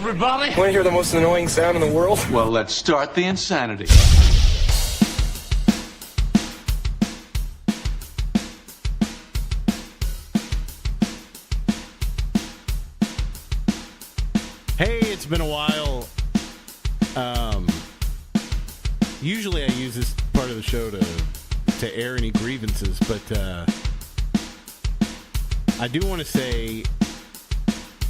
everybody. Want to hear the most annoying sound in the world? Well, let's start the insanity. Hey, it's been a while. Usually I use this part of the show to air any grievances, but I do want to say,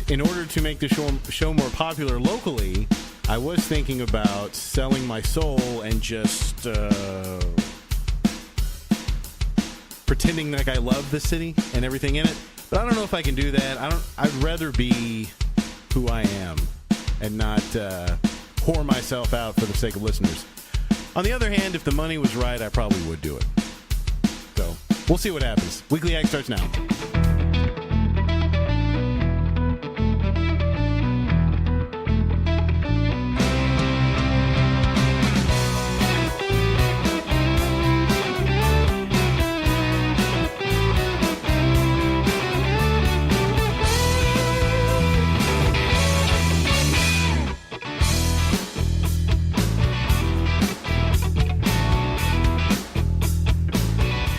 in order to make the show more popular locally, I was thinking about selling my soul and just pretending like I love the city and everything in it. But I don't know if I can do that. I'd rather be who I am and not whore myself out for the sake of listeners. On the other hand, if the money was right, I probably would do it. So we'll see what happens. Weekly Ag starts now.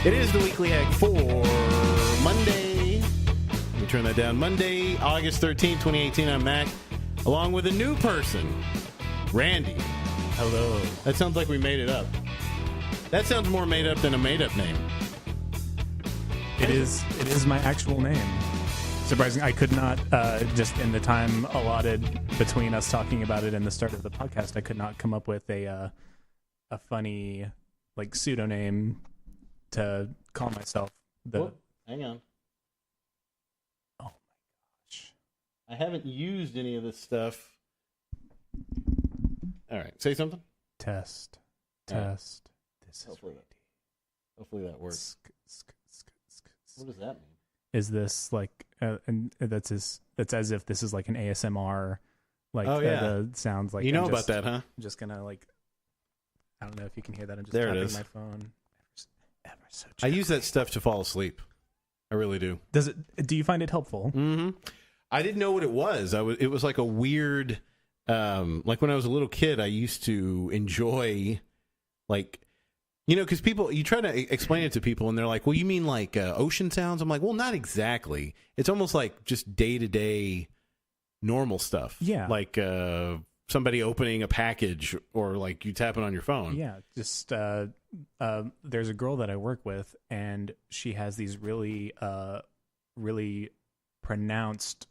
It is the Weekly Ag for Monday. Let me turn that down. Monday, August 13th, 2018. I'm Mac, along with a new person, Randy. Hello. That sounds like we made it up. That sounds more made up than a made-up name. It is my actual name. Surprising, I could not, just in the time allotted between us talking about it and the start of the podcast, I could not come up with a funny, like, pseudonym to call myself. Hang on. Oh my gosh. I haven't used any of this stuff. All right, say something. Test. All right. This is Hopefully that works. What does that mean? Is this like and that's as if this is like an ASMR, like the sounds like you know about that, huh? I'm just gonna like, I don't know if you can hear that. I'm just there tapping it is. my phone. Ever so I use that stuff to fall asleep. I really do. Do you find it helpful? Mm-hmm. I didn't know what it was. It was like a weird, like when I was a little kid, I used to enjoy, like, you know, because you try to explain it to people and they're like, well, you mean like ocean sounds? I'm like, well, not exactly. It's almost like just day-to-day normal stuff. Yeah. Like somebody opening a package or like you tapping on your phone. Yeah. Just there's a girl that I work with and she has these really pronounced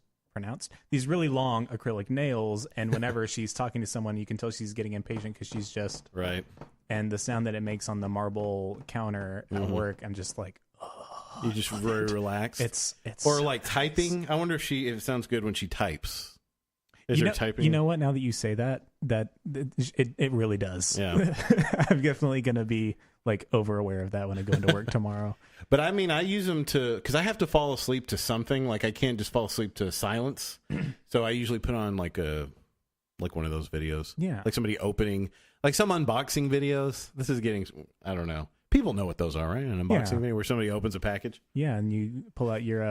these really long acrylic nails, and whenever she's talking to someone you can tell she's getting impatient because she's just right. And the sound that it makes on the marble counter at work, I'm just like, oh, you just very relaxed. It's or like typing. I wonder if it sounds good when she types. Is her typing? You know what? Now that you say that it really does. Yeah. I'm definitely gonna be like over aware of that when I go into work tomorrow. But I mean, I use them because I have to fall asleep to something. Like I can't just fall asleep to silence. So I usually put on like one of those videos. Yeah. Like somebody opening, like some unboxing videos. This is getting, I don't know. People know what those are, right? An unboxing video where somebody opens a package. Yeah, and you pull out your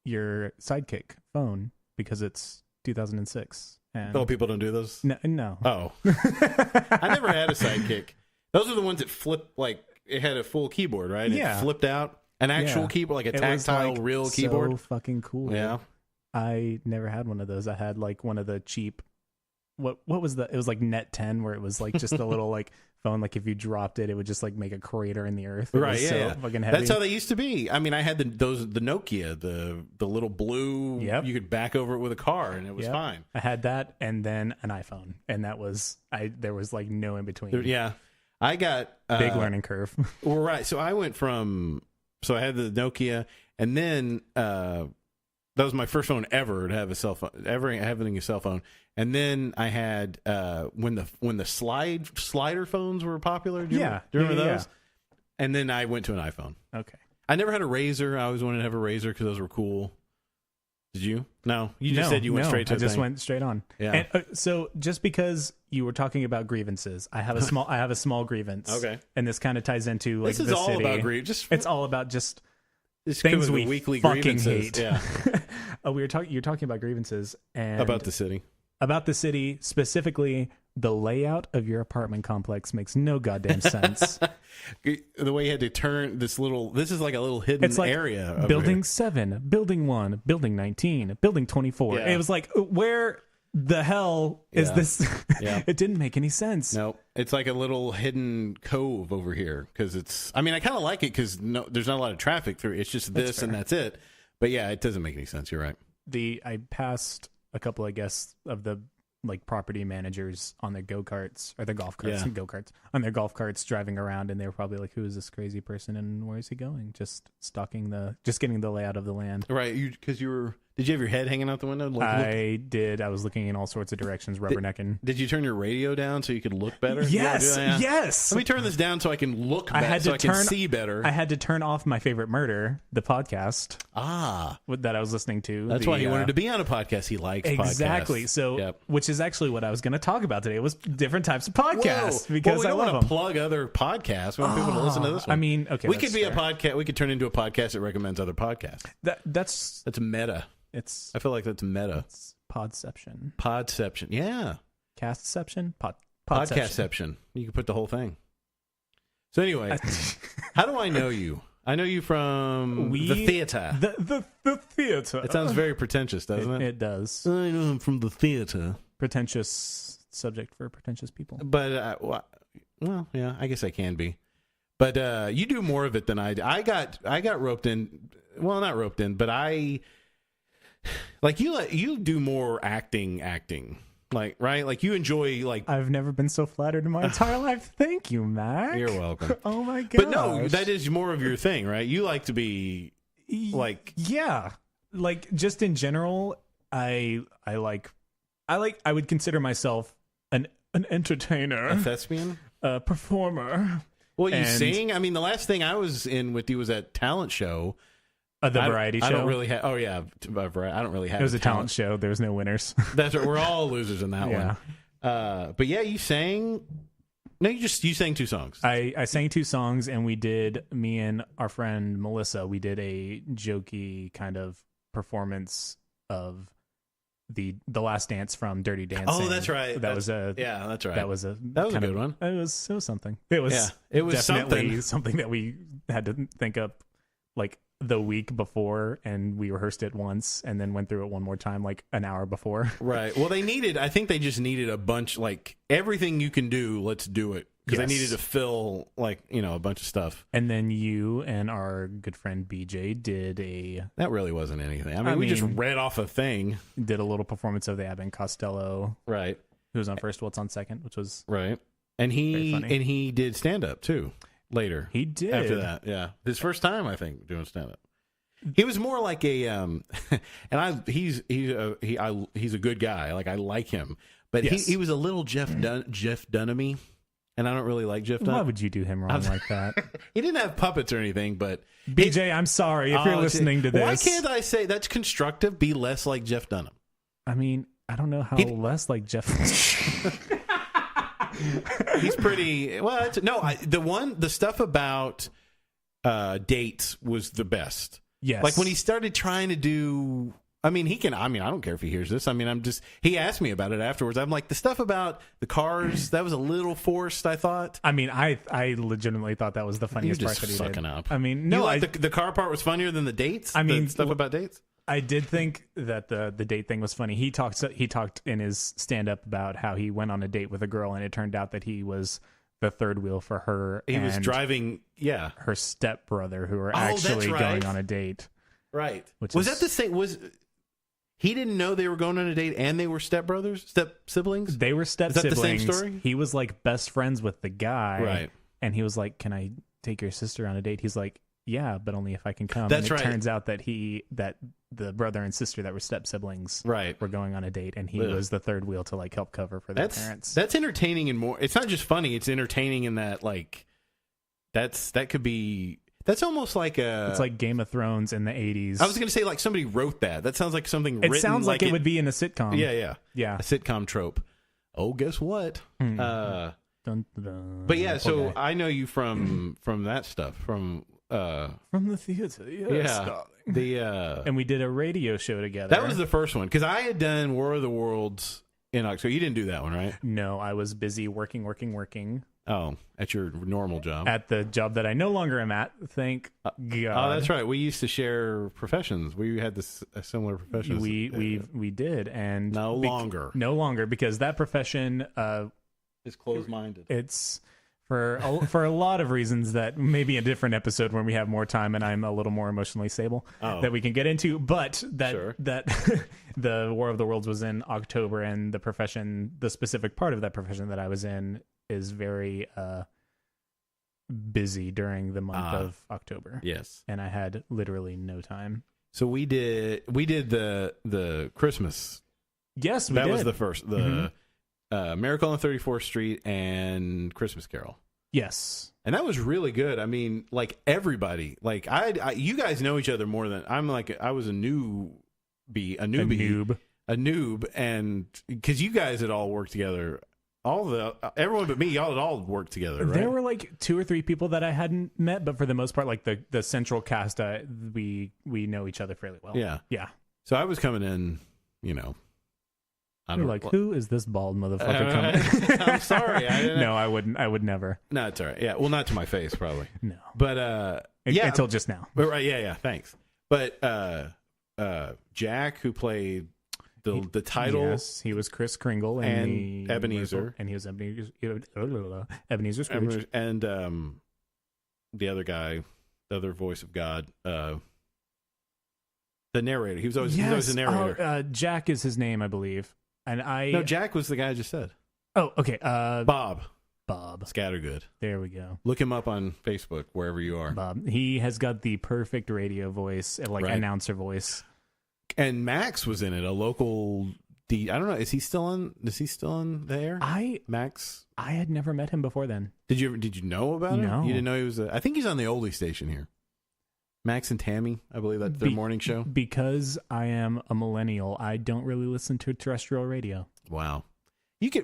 Sidekick phone because it's 2006. And people don't do those? No. Oh. I never had a Sidekick. Those are the ones that flip, like, it had a full keyboard, right? Yeah. It flipped out. An actual keyboard, like a tactile, real keyboard. So fucking cool. Yeah. I never had one of those. I had like one of the cheap, what was the, it was like Net 10 where it was like just a little like phone, like if you dropped it, it would just like make a crater in the earth. It right, was yeah. Fucking heavy. That's how they used to be. I mean, I had the Nokia, the little blue, you could back over it with a car and it was fine. I had that and then an iPhone, and that was, there was like no in between. Yeah. I got big learning curve. Well, right. So I went so I had the Nokia, and then that was my first phone ever to have a cell phone, ever having a cell phone. And then I had when the slider phones were popular. Do you remember those? Yeah. And then I went to an iPhone. Okay. I never had a Razor. I always wanted to have a Razor because those were cool. Did you? No, you just said you went straight to. I just went straight on. Yeah. And, so just because you were talking about grievances, I have a small grievance. Okay. And this kind of ties into like this is the all city. About grievance. It's all about just things we weekly fucking hate. Yeah. You're talking about grievances and about the city. about the city, specifically the layout of your apartment complex makes no goddamn sense. The way you had to turn this is like a little hidden It's like area. Over building here. 7, building 1, building 19, building 24. Yeah. It was like, where the hell is this? Yeah. It didn't make any sense. No, it's like a little hidden cove over here because it's. I mean, I kind of like it because there's not a lot of traffic through. It's just this and that's it. But yeah, it doesn't make any sense. You're right. I passed a couple, I guess, of the like property managers on their go-karts or their golf carts and go-karts on their golf carts driving around, and they were probably like, who is this crazy person and where is he going? Just getting the layout of the land. Right. Did you have your head hanging out the window? I did. I was looking in all sorts of directions, rubbernecking. Did you turn your radio down so you could look better? Yes. Yes. Let me turn this down so I can look better, so I can see better. I had to turn off My Favorite Murder, the podcast. That I was listening to. That's why he wanted to be on a podcast. He likes exactly. podcasts. So, which is actually what I was going to talk about today, was different types of podcasts. Because we don't want to plug other podcasts. We want people to listen to this one. I mean, okay, we could be a podcast. We could turn into a podcast that recommends other podcasts. That's meta. I feel like that's meta. It's podception. Podception. Yeah. Castception. Podcastception. You can put the whole thing. So anyway, how do I know you? I know you from the theater. The theater. It sounds very pretentious, doesn't it? It does. I know him from the theater. Pretentious subject for pretentious people. But, well, yeah, I guess I can be. But you do more of it than I do. I got roped in. Well, not roped in, but like you do more acting, like, right? Like you enjoy, like, I've never been so flattered in my entire life. Thank you, Mac. You're welcome. Oh my god! But no, that is more of your thing, right? You like to be like, yeah, like just in general. I would consider myself an entertainer, a thespian, a performer. Well, you sing. I mean, the last thing I was in with you was that talent show. The variety show. I don't really have. Oh yeah, I don't really have. It was a talent show. There was no winners. That's right. We're all losers in that one. But yeah, you sang. No, you sang 2 songs. I sang 2 songs, and me and our friend Melissa, we did a jokey kind of performance of the Last Dance from Dirty Dancing. Oh, that's right. That's right. That was a good one. It was something. It was definitely something that we had to think up like the week before, and we rehearsed it once and then went through it one more time like an hour before. Right. Well, I think they just needed a bunch, like everything you can do, let's do it. Because they needed to fill like, a bunch of stuff. And then you and our good friend BJ did that really wasn't anything. I mean, we just read off a thing. Did a little performance of the Abbott and Costello. Right. Who was on first, what's on second, which was right. And he did stand up too. Later, he did. After that, yeah, his first time, I think, doing stand up. He was more like a he's a good guy. Like I like him, but he was a little Jeff Dunham-y, and I don't really like Jeff Dunham. Why would you do him wrong like that? He didn't have puppets or anything, but BJ, I'm sorry if you're listening to this. Why can't I say that's constructive? Be less like Jeff Dunham. I mean, I don't know how less like Jeff. He's pretty well. The stuff about dates was the best. Yes, like when he started trying to do. I mean, I don't care if he hears this. I mean, he asked me about it afterwards. I'm like, the stuff about the cars, that was a little forced, I thought. I mean, I legitimately thought that was the funniest part that he did. Up. I mean, no, the car part was funnier than the dates. I mean, the stuff about dates. I did think that the date thing was funny. He talked in his stand-up about how he went on a date with a girl, and it turned out that he was the third wheel for her. He was driving, her stepbrother, who were actually going on a date. Right. Was that the same? He didn't know they were going on a date, and they were step siblings. They were step siblings. Is that the same story? He was like best friends with the guy, right? And he was like, "Can I take your sister on a date?" He's like, "Yeah, but only if I can come." That's and right. Turns out that the brother and sister that were step siblings, right, were going on a date, and he was the third wheel to like help cover for their parents. That's entertaining and more. It's not just funny; it's entertaining in that like that could be. That's almost like it's like Game of Thrones in the 80s. I was going to say like somebody wrote that. That sounds like something written. It sounds like it would be in a sitcom. Yeah. A sitcom trope. Oh, guess what? Dun, dun, dun. But yeah, so I know you from that stuff from the theater. Yes, darling. And we did a radio show together. That was the first one because I had done War of the Worlds in October. You didn't do that one, right? No, I was busy working Oh, at your normal job. at the job that I no longer am at. Thank God. Oh, that's right. We used to share professions. We had a similar profession. We did, and No longer because that profession is closed-minded. it's for a lot of reasons that maybe a different episode when we have more time and I'm a little more emotionally stable that we can get into. But that the War of the Worlds was in October, and the specific part of that profession that I was in is very busy during the month of October. Yes, and I had literally no time. So we did the Christmas. Yes, that was the first Miracle on 34th Street and Christmas Carol. Yes, and that was really good. I mean, like everybody, like you guys know each other more than I was a noob, and because you guys had all worked together. Everyone but me, y'all had all worked together, right? There were like 2 or 3 people that I hadn't met, but for the most part, like the central cast, we know each other fairly well. Yeah. So I was coming in, You're like, who is this bald motherfucker coming? I'm sorry. No, I wouldn't. I would never. No, it's all right. Yeah, well, not to my face, probably. No, but until just now. But right, yeah. Thanks. But Jack, who played the title, yes, he was Kris Kringle and Ebenezer, and he was Ebenezer Scrooge, and the other guy, the other voice of God, the narrator. He was always the narrator. Jack is his name, I believe. And Jack was the guy I just said. Oh, okay. Bob Scattergood. There we go. Look him up on Facebook wherever you are. Bob. He has got the perfect radio voice, announcer voice. And Max was in it, a local. I don't know. Is he still on the air? Max. I had never met him before then. Did you know about him? No. You didn't know he was. I think he's on the oldie station here. Max and Tammy, I believe that's their morning show. Because I am a millennial, I don't really listen to terrestrial radio. Wow.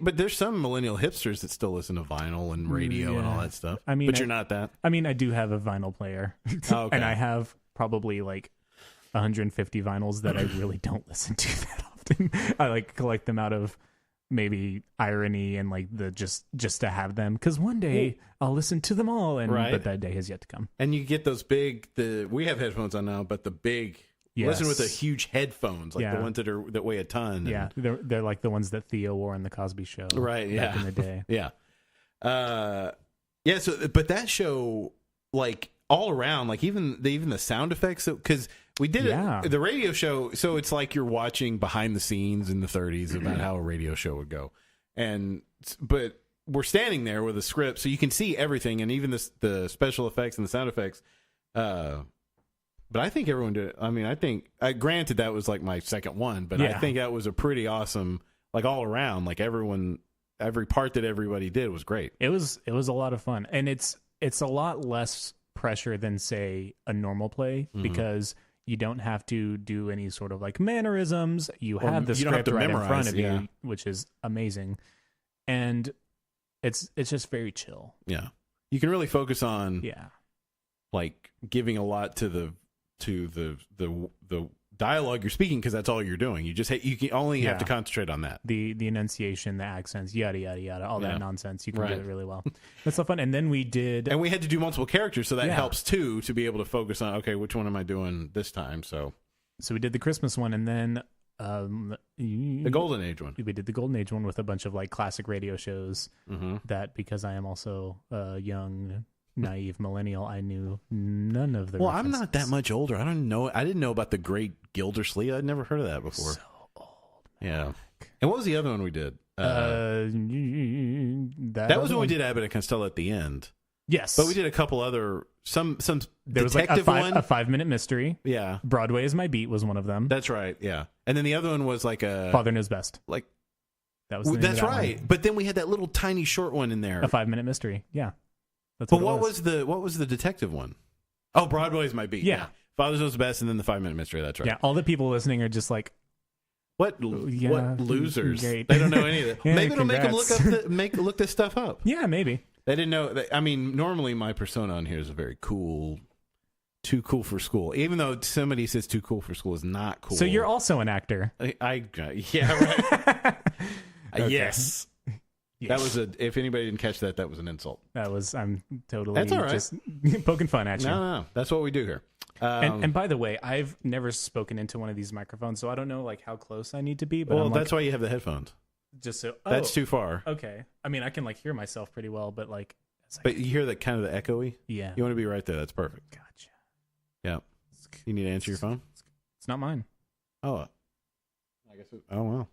But there's some millennial hipsters that still listen to vinyl and radio and all that stuff. I mean, but you're not that. I mean, I do have a vinyl player, okay. And I have probably like 150 vinyls that I really don't listen to that often. I collect them out of maybe irony and just to have them, because one day I'll listen to them all, but that day has yet to come. And you get those we have headphones on now, but the big listen with the huge headphones, the ones that weigh a ton. Yeah, they're like the ones that Theo wore in the Cosby Show, right? Yeah, back in the day. Yeah, yeah. So, but that show, all around, even the sound effects, because we did the radio show, so it's like you're watching behind the scenes in the 30s about how a radio show would go, but we're standing there with a script, so you can see everything, and even the special effects and the sound effects. But I think everyone did it. I mean, granted that was my second one, but I think that was a pretty awesome, all around, every part that everybody did was great. It was a lot of fun, and it's a lot less pressure than, say, a normal play, because you don't have to do any sort of mannerisms. You have the script right in front of you, which is amazing, and it's just very chill. Yeah, you can really focus on giving a lot to the dialogue you're speaking, because that's all you're doing. You can only have to concentrate on that. The enunciation, the accents, yada yada yada, all that nonsense. You can do it really well. That's so fun. And then we had to do multiple characters, so that helps too, to be able to focus on, okay, which one am I doing this time? So we did the Christmas one, and then the Golden Age one. We did the Golden Age one with a bunch of classic radio shows. That, because I am also a young, naive millennial, I knew none of the references. I'm not that much older. I didn't know about the Great Gildersleeve. I'd never heard of that before. So old. Yeah. And what was the other one we did? That was when we did Abbott and Costello at the end. Yes. But we did a couple other some there was detective one. A 5-minute mystery. Yeah. Broadway is My Beat was one of them. That's right. Yeah. And then the other one was a Father Knows Best. That was that's right. One. But then we had that little tiny short one in there. A 5-minute mystery. Yeah. That's what was the detective one? Oh, Broadway's My Beat. Yeah. Father Knows Best, and then the 5-minute mystery. That's right. Yeah. All the people listening are just what losers? Great. They don't know any of that. Maybe it'll make them look this stuff up. Yeah, maybe. They didn't know. I mean, normally my persona on here is a very cool, too cool for school. Even though somebody says too cool for school is not cool. So you're also an actor. Yeah, right. Okay. Yes. Yes. That was if anybody didn't catch that, that was an insult. I'm totally That's all right. just poking fun at you. No. That's what we do here. And by the way, I've never spoken into one of these microphones, so I don't know like how close I need to be. But well, I'm, that's like, why you have the headphones. just so That's too far. okay. I mean, I can like hear myself pretty well, but like, as I But you hear that kind of the echoey? yeah, You want to be right there. That's perfect. gotcha. Yeah. You need to answer your phone? It's not mine. Oh. I guess. Oh, wow.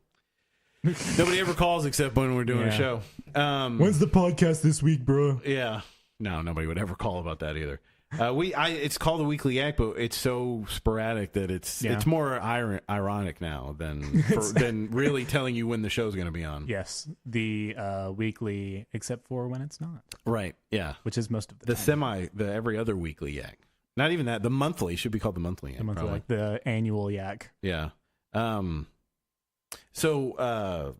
Nobody ever calls except when we're doing a Yeah. show. When's the podcast this week, bro? Yeah. No, nobody would ever call about that either. It's called the Weekly Yak, but it's so sporadic that it's more ironic now than really telling you when the show's going to be on. Yes, the weekly, except for when it's not, Right. Yeah. which is most of the time. The every other Weekly Yak. Not even that. The monthly should be called the Monthly Yak. The monthly, probably. like the annual yak. Yeah. So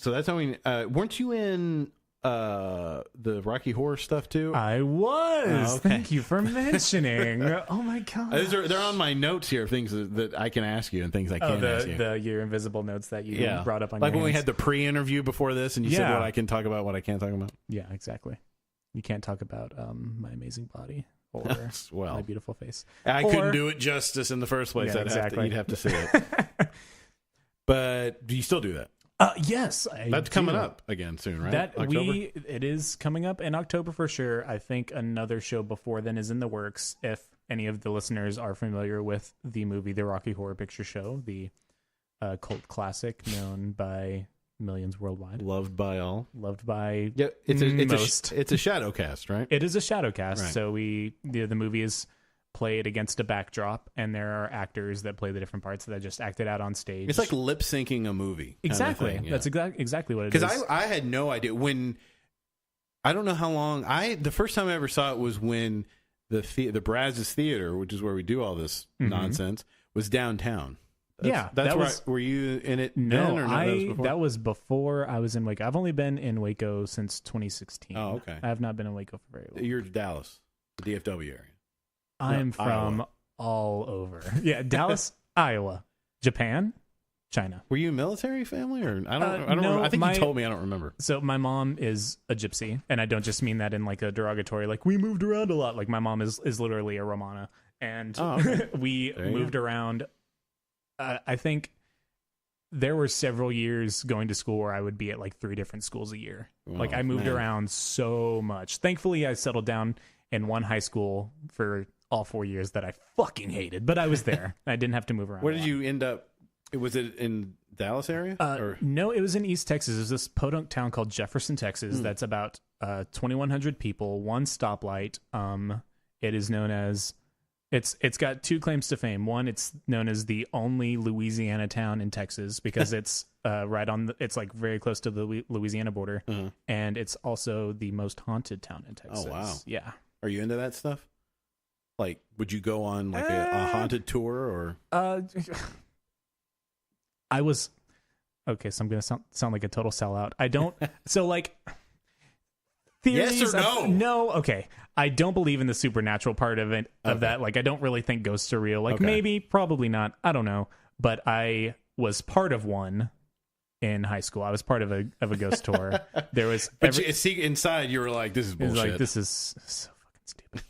that's how we. Weren't you in the Rocky Horror stuff too? I was. Oh, okay. Thank you for mentioning. Oh my god. They're on my notes here. Things that I can ask you and things I can't ask you. Your invisible notes that you brought up on like your when we hands. had the pre-interview before this, and you said what I can talk about, what I can't talk about. Yeah, exactly. You can't talk about my amazing body or Well, my beautiful face. I couldn't do it justice in the first place. Yeah, exactly. You'd have to see it. But do you still do that? Yes, That's coming up again soon, right? October? It is coming up in October for sure. I think another show before then is in the works. If any of the listeners are familiar with the movie The Rocky Horror Picture Show, the cult classic known by millions worldwide, Loved by all. loved by It's a shadow cast, right? It is a shadow cast. Right. So the movie is played against a backdrop, and there are actors that play the different parts that just acted out on stage. It's like lip syncing a movie. exactly. Kind of thing, yeah. That's exactly what it is. Because I had no idea when. I don't know how long. The first time I ever saw it was when the Brazos Theater, which is where we do all this nonsense, was downtown. Were you in it then, No, or that was before I was in Waco. I've only been in Waco since 2016. Oh, okay. I have not been in Waco for very long. You're Dallas, the DFW area. I'm from Iowa. all over. Yeah, Dallas, Iowa, Japan, China. Were you a military family, or I don't no, remember. I think you told me. I don't remember. So my mom is a gypsy, and I don't just mean that in like a derogatory, like we moved around a lot. Like my mom is literally a Romana, and we moved around. I think there were several years going to school where I would be at like 3 different schools a year. Like I moved around so much. Thankfully, I settled down in one high school for all 4 years that I fucking hated, but I was there. I didn't have to move around. Where did you end up? Was it in Dallas area? No, it was in East Texas. It was this podunk town called Jefferson, Texas. That's about 2,100 people, one stoplight. It is known as it's got 2 claims to fame. One, it's known as the only Louisiana town in Texas because it's right on it's like very close to the Louisiana border, and it's also the most haunted town in Texas. Oh wow! Yeah. Are you into that stuff? Like, would you go on like a haunted tour or? I was okay. So I'm gonna sound like a total sellout. I don't. So like. Theories Yes or no? No. Okay. I don't believe in the supernatural part of it. Of that. Like, I don't really think ghosts are real. Like, maybe, probably not. I don't know. But I was part of one in high school. I was part of a ghost tour. There was, but inside you were like, "This is bullshit." Like, this is so fucking stupid.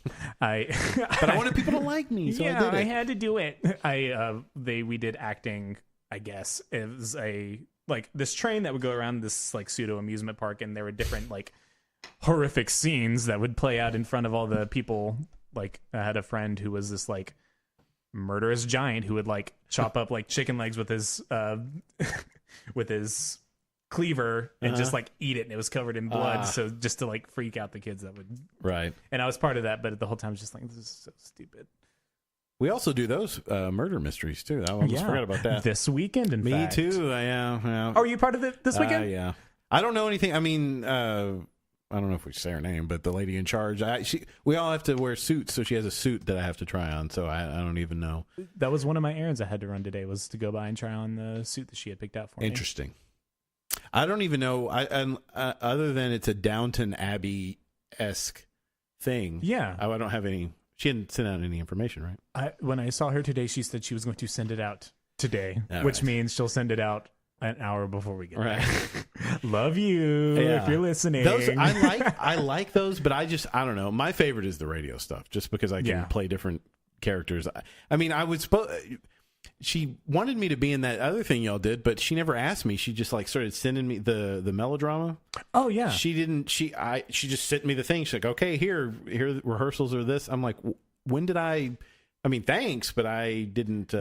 But I wanted people to like me, so yeah, I did it. I had to do it. We did acting. I guess it was like this train that would go around this like pseudo amusement park, and there were different like horrific scenes that would play out in front of all the people. Like I had a friend who was this like murderous giant who would like chop up like chicken legs with his cleaver and just like eat it, and it was covered in blood. So just to like freak out the kids that would. Right. And I was part of that, but the whole time I was just like, this is so stupid. We also do those murder mysteries too. I almost forgot about that. This weekend, in fact. Me too. Yeah. Oh, are you part of it this weekend? Yeah. I don't know anything. I mean, I don't know if we say her name, but the lady in charge. We all have to wear suits, so she has a suit that I have to try on. So I don't even know. That was one of my errands I had to run today. Was to go by and try on the suit that she had picked out for me. Interesting. I don't even know. Other than it's a Downton Abbey-esque thing. Yeah. I don't have any. She hadn't sent out any information, right? When I saw her today, she said she was going to send it out today, All which right. means she'll send it out an hour before we get Right. there. Love you if you're listening. Those I like those, but I don't know. My favorite is the radio stuff, just because I can play different characters. I mean, she wanted me to be in that other thing y'all did, but she never asked me. She just like started sending me the melodrama. Oh yeah. She didn't. She just sent me the thing. She's like, okay, here rehearsals are this. I'm like, when did I mean, thanks, but I didn't.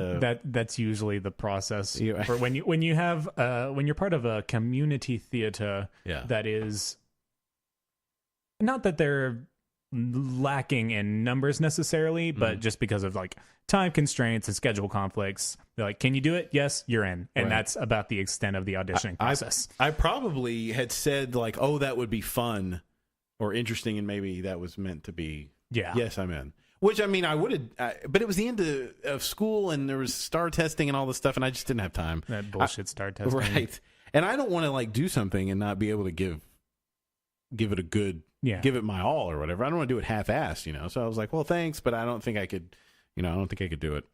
That's usually the process for when you're part of a community theater. Yeah. That is not that they're lacking in numbers necessarily, but just because of like time constraints and schedule conflicts, they're like, can you do it? Yes, you're in. And that's about the extent of the auditioning process. I probably had said like, oh, that would be fun or interesting, and maybe that was meant to be. Yeah. Yes, I'm in. Which, I mean, I would have, but it was the end of school, and there was star testing and all this stuff, and I just didn't have time. That bullshit star testing. Right. And I don't want to like do something and not be able to give it a good, give it my all or whatever. I don't want to do it half-assed, So I was like, well, thanks, but I don't think I could, do it.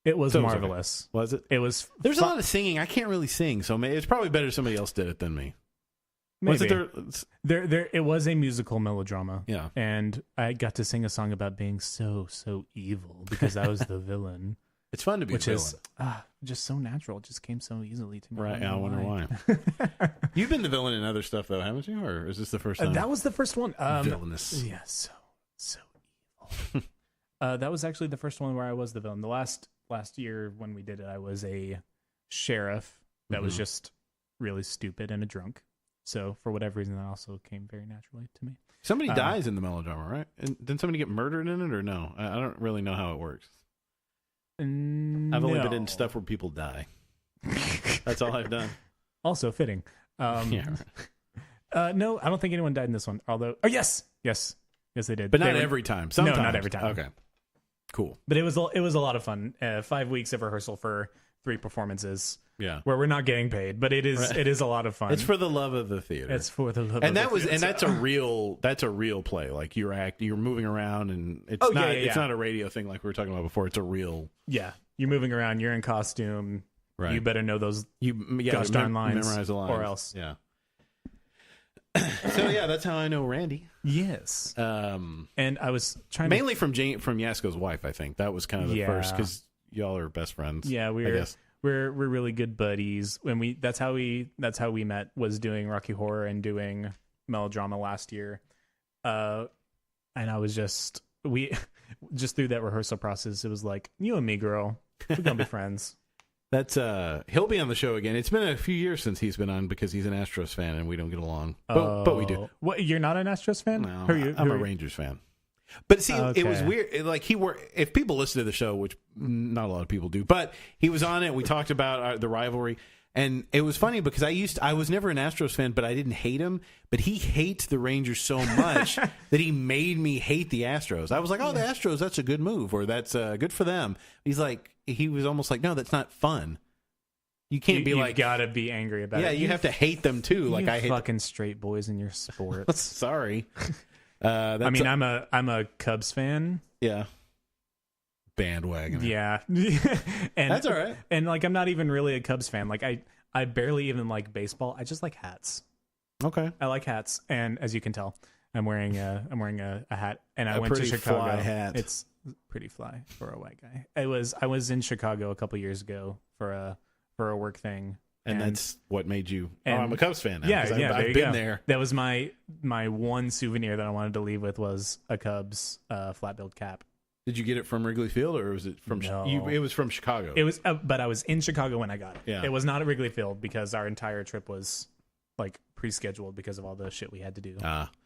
It was marvelous. Was it? It was. There's a lot of singing. I can't really sing, so it's probably better if somebody else did it than me. Maybe. Was it there it was a musical melodrama. Yeah. And I got to sing a song about being so evil because I was the villain. It's fun to be a villain. Which is just so natural. It just came so easily to me. Right. I wonder why. You've been the villain in other stuff, though, haven't you? Or is this the first time? That was the first one. Villainous. Yeah, so evil. That was actually the first one where I was the villain. The last year when we did it, I was a sheriff that was just really stupid and a drunk. So for whatever reason, that also came very naturally to me. Somebody dies in the melodrama, right? And didn't somebody get murdered in it, or no? I don't really know how it works. No. I've only been in stuff where people die. That's all I've done. Also fitting. No, I don't think anyone died in this one. Although, yes, they did. But not every time. Sometimes. No, not every time. Okay, cool. But it was a lot of fun. 5 weeks of rehearsal for 3 performances. Yeah, where we're not getting paid, but it is a lot of fun. It's for the love of the theater. It's for the love. And of the theater. that's a real play. Like you're moving around, and it's not a radio thing like we were talking about before. It's a real. Yeah, you're moving around. You're in costume. Right. You better know those gosh darn lines, memorize the lines, or else. Yeah. So that's how I know Randy. Yes. And I was trying mainly from Yasko's wife. I think that was kind of the first, because y'all are best friends. Yeah, we're really good buddies. When that's how we met, was doing Rocky Horror and doing melodrama last year. And I was we through that rehearsal process, it was like, you and me, girl, we're gonna be friends. That's he'll be on the show again. It's been a few years since he's been on because he's an Astros fan and we don't get along. But we do. What, you're not an Astros fan? No, I'm a Rangers fan. But see, It was weird. If people listen to the show, which not a lot of people do, but he was on it. We talked about the rivalry, and it was funny because I was never an Astros fan, but I didn't hate him. But he hates the Rangers so much that he made me hate the Astros. I was like, the Astros, that's a good move, or that's good for them. He was almost like, no, that's not fun. You can't be like, gotta be angry about it. Yeah, you have to hate them too. Like I hate fucking straight boys in your sports. Sorry. I'm a Cubs fan. Yeah. Bandwagon. Yeah. And that's all right. And I'm not even really a Cubs fan. I barely even like baseball. I just like hats. Okay. I like hats, and as you can tell, I'm wearing a hat, and I went to Chicago. Fly hat. It's pretty fly for a white guy. I was in Chicago a couple years ago for a work thing. And that's what made you. I'm a Cubs fan now. Yeah, I've been there. That was my one souvenir that I wanted to leave with was a Cubs flat-billed cap. Did you get it from Wrigley Field, or was it from? No. It was from Chicago. It was, but I was in Chicago when I got it. Yeah. It was not at Wrigley Field because our entire trip was pre-scheduled because of all the shit we had to do.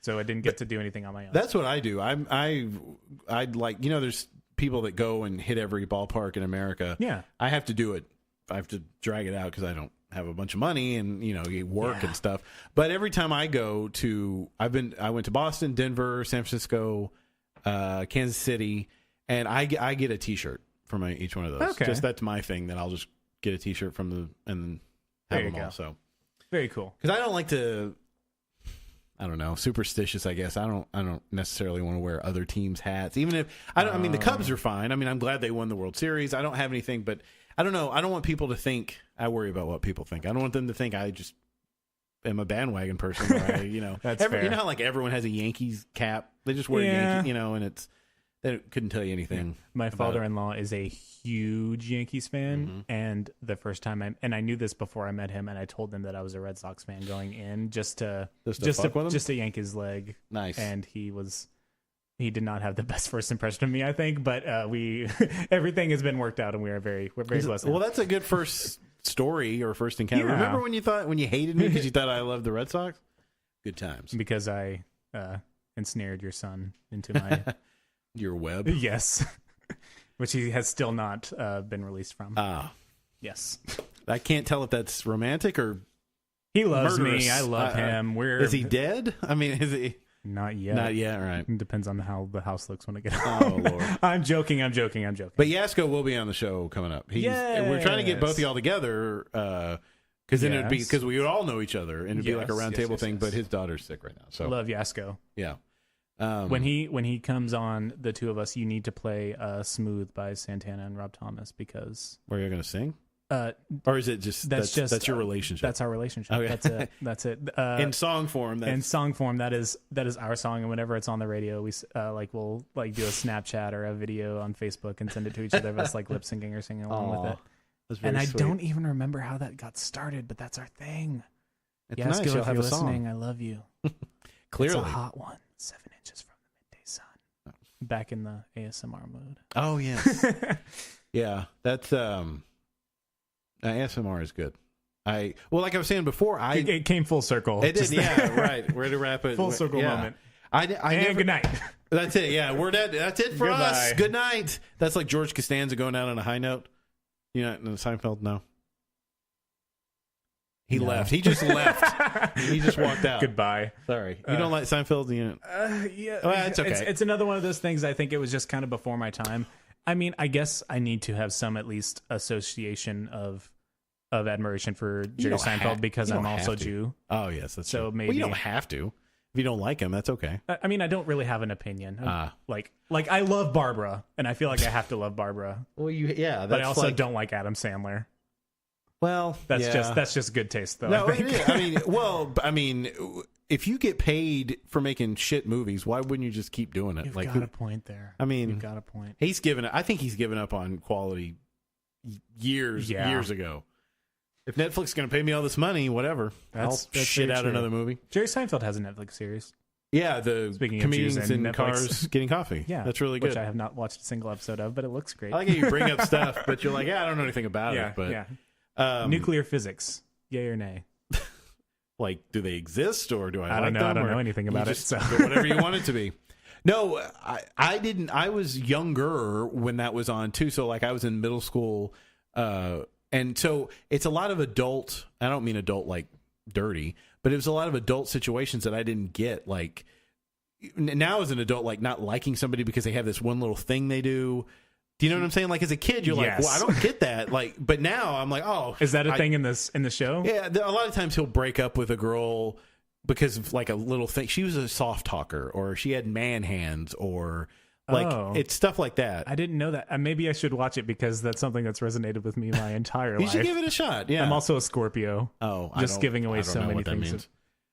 So I didn't get to do anything on my own. That's what I do. I'd like there's people that go and hit every ballpark in America. Yeah, I have to do it. I have to drag it out because I don't have a bunch of money and you work and stuff. But every time I go to, I went to Boston, Denver, San Francisco, Kansas City, and I get a T-shirt from each one of those. Okay. Just that's my thing. That I'll just get a T-shirt from and have them all. So very cool. Because I don't like to. I don't know, superstitious, I guess. I don't necessarily want to wear other teams' hats, even if I mean, the Cubs are fine. I mean, I'm glad they won the World Series. I don't have anything, but I don't know. I don't want people to think. I worry about what people think. I don't want them to think I just am a bandwagon person. Or That's fair. You know how like everyone has a Yankees cap. They just wear Yankee, and they couldn't tell you anything. My father-in-law is a huge Yankees fan, Mm-hmm. and the first time I knew this before I met him, and I told him that I was a Red Sox fan going in just to Yankees leg. Nice. And he did not have the best first impression of me, I think, but everything has been worked out, and we're very blessed. Well, that's a good first story or first encounter. Yeah. Remember when you hated me because you thought I loved the Red Sox? Good times. Because I ensnared your son into my Your web. yes, which he has still not been released from. Yes, I can't tell if that's romantic or he loves murderous. me. I love him. Is he dead? I mean, is he? Not yet. Not yet, right. It depends on how the house looks when I get home. Oh, Lord. I'm joking. But Yasko will be on the show coming up. We're trying to get both of y'all together because then it'd be because we would all know each other and it'd be like a round table thing. But his daughter's sick right now, so love Yasko. Yeah. When he comes on, the two of us, you need to play "Smooth" by Santana and Rob Thomas because. Were you going to sing? Or is it just that's your relationship? That's our relationship. Okay. That's it. In song form. That is our song, and whenever it's on the radio, we we'll do a Snapchat or a video on Facebook and send it to each other of us lip syncing or singing along with it. That's very and sweet. I don't even remember how that got started, but that's our thing. It's Yasko, nice. You'll if have you're a song. listening, I love you. Clearly, it's a hot one. 7 inches from the midday sun. Back in the ASMR mode. Oh yes. Yeah, that's ASMR is good. Like I was saying before, it came full circle. It did, yeah, right. We're to wrap it. Full circle moment. And good night. That's it. Yeah, we're dead. That's it for us. Good night. That's like George Costanza going out on a high note. You know, Seinfeld. No, he left. He just left. He just walked out. Goodbye. Sorry, you don't like Seinfeld? Yeah, well, it's okay. It's another one of those things. I think it was just kind of before my time. I mean, I guess I need to have some at least association of admiration for Jerry Seinfeld because I'm also Jew. Oh yes, that's so true. maybe you don't have to. If you don't like him, that's okay. I mean, I don't really have an opinion. Like I love Barbara, and I feel like I have to love Barbara. Well, but I also don't like Adam Sandler. Well, that's just good taste, though. No, it is. I mean, if you get paid for making shit movies, why wouldn't you just keep doing it? You've got a point there. I mean, you've got a point. I think he's given up on quality years ago. If Netflix is going to pay me all this money, whatever, I'll shit out another movie. Jerry Seinfeld has a Netflix series. Yeah, the comedians in cars getting coffee. Yeah, that's really good. Which I have not watched a single episode of, but it looks great. I like how you bring up stuff, but you're like, I don't know anything about it. But nuclear physics, yay or nay? Like, do they exist, or do I? I don't know. Them, I don't know anything about it. So whatever you want it to be. No, I didn't. I was younger when that was on too. So like, I was in middle school. And so it's a lot of adult, I don't mean adult like dirty, but it was a lot of adult situations that I didn't get. Like now as an adult, like not liking somebody because they have this one little thing they do. Do you know what I'm saying? Like as a kid, you're like, well, I don't get that. Like, but now I'm like, oh, is that a thing in the show? Yeah. A lot of times he'll break up with a girl because of like a little thing. She was a soft talker, or she had man hands, or like it's stuff like that. I didn't know that. Maybe I should watch it because that's something that's resonated with me my entire life. You should give it a shot. Yeah, I'm also a Scorpio. Oh, just giving away so many things.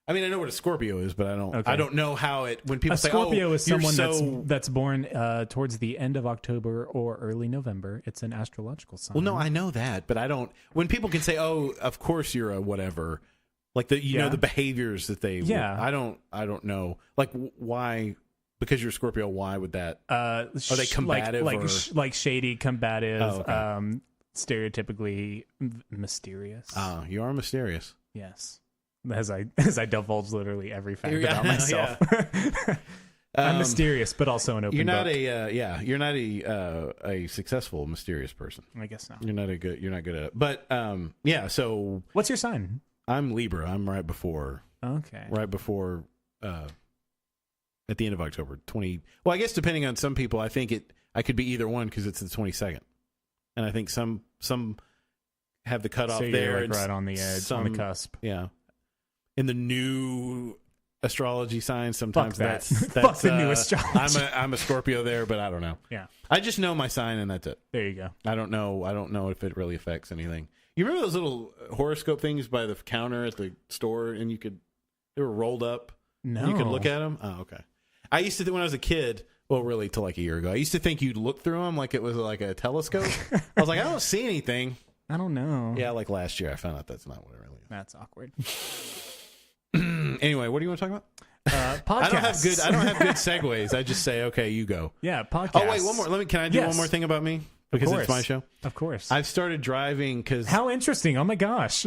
I mean, I know what a Scorpio is, but I don't. Okay. I don't know how it. When people say Scorpio is someone that's born towards the end of October or early November. It's an astrological sign. Well, no, I know that, but I don't. When people can say, "Oh, of course you're a whatever," like you know the behaviors that they. Yeah. I don't know. Like why. Because you're Scorpio, why would that? Are they combative? Like shady, combative, okay. Stereotypically mysterious. Oh, you are mysterious. Yes, as I divulge literally every fact about myself. Yeah. I'm mysterious, but also an open You're not book. You're not a successful mysterious person. I guess not. You're not good at it. But yeah. So what's your sign? I'm Libra. I'm right before. Okay. Right before. At the end of October 20. Well, I guess depending on some people, I think I could be either one because it's the 22nd, and I think some have the cutoff so there, like right on the edge, on the cusp. Yeah, in the new astrology signs. Sometimes Fuck that. that's Fuck the new astrology. I'm a Scorpio there, but I don't know. Yeah. I just know my sign and that's it. There you go. I don't know if it really affects anything. You remember those little horoscope things by the counter at the store, and they were rolled up. No. And you could look at them. Oh, okay. I used to when I was a kid. Well, really, till like a year ago, I used to think you'd look through them like it was like a telescope. I was like, I don't see anything. I don't know. Yeah, like last year, I found out that's not what it really is. That's awkward. Anyway, what do you want to talk about? Podcasts. I don't have good segues. I just say, okay, you go. Yeah, podcasts. Oh wait, one more. Can I do one more thing about me? Because it's my show. Of course. I've started driving because. How interesting! Oh my gosh.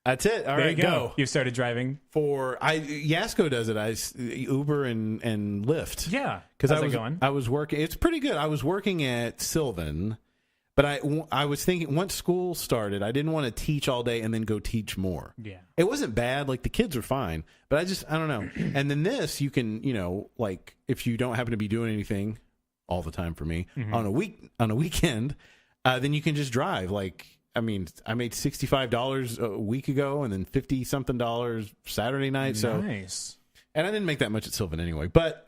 That's it. All right, go. You've started driving. Yasko does it. Uber and Lyft. Yeah. Because I was working. It's pretty good. I was working at Sylvan, but I was thinking once school started, I didn't want to teach all day and then go teach more. Yeah. It wasn't bad. Like the kids are fine, but I don't know. And then this, you can, like if you don't happen to be doing anything all the time for me on a weekend, then you can just drive. Like, I mean, I made $65 a week ago and then $50-something Saturday night. So nice. And I didn't make that much at Sylvan anyway. But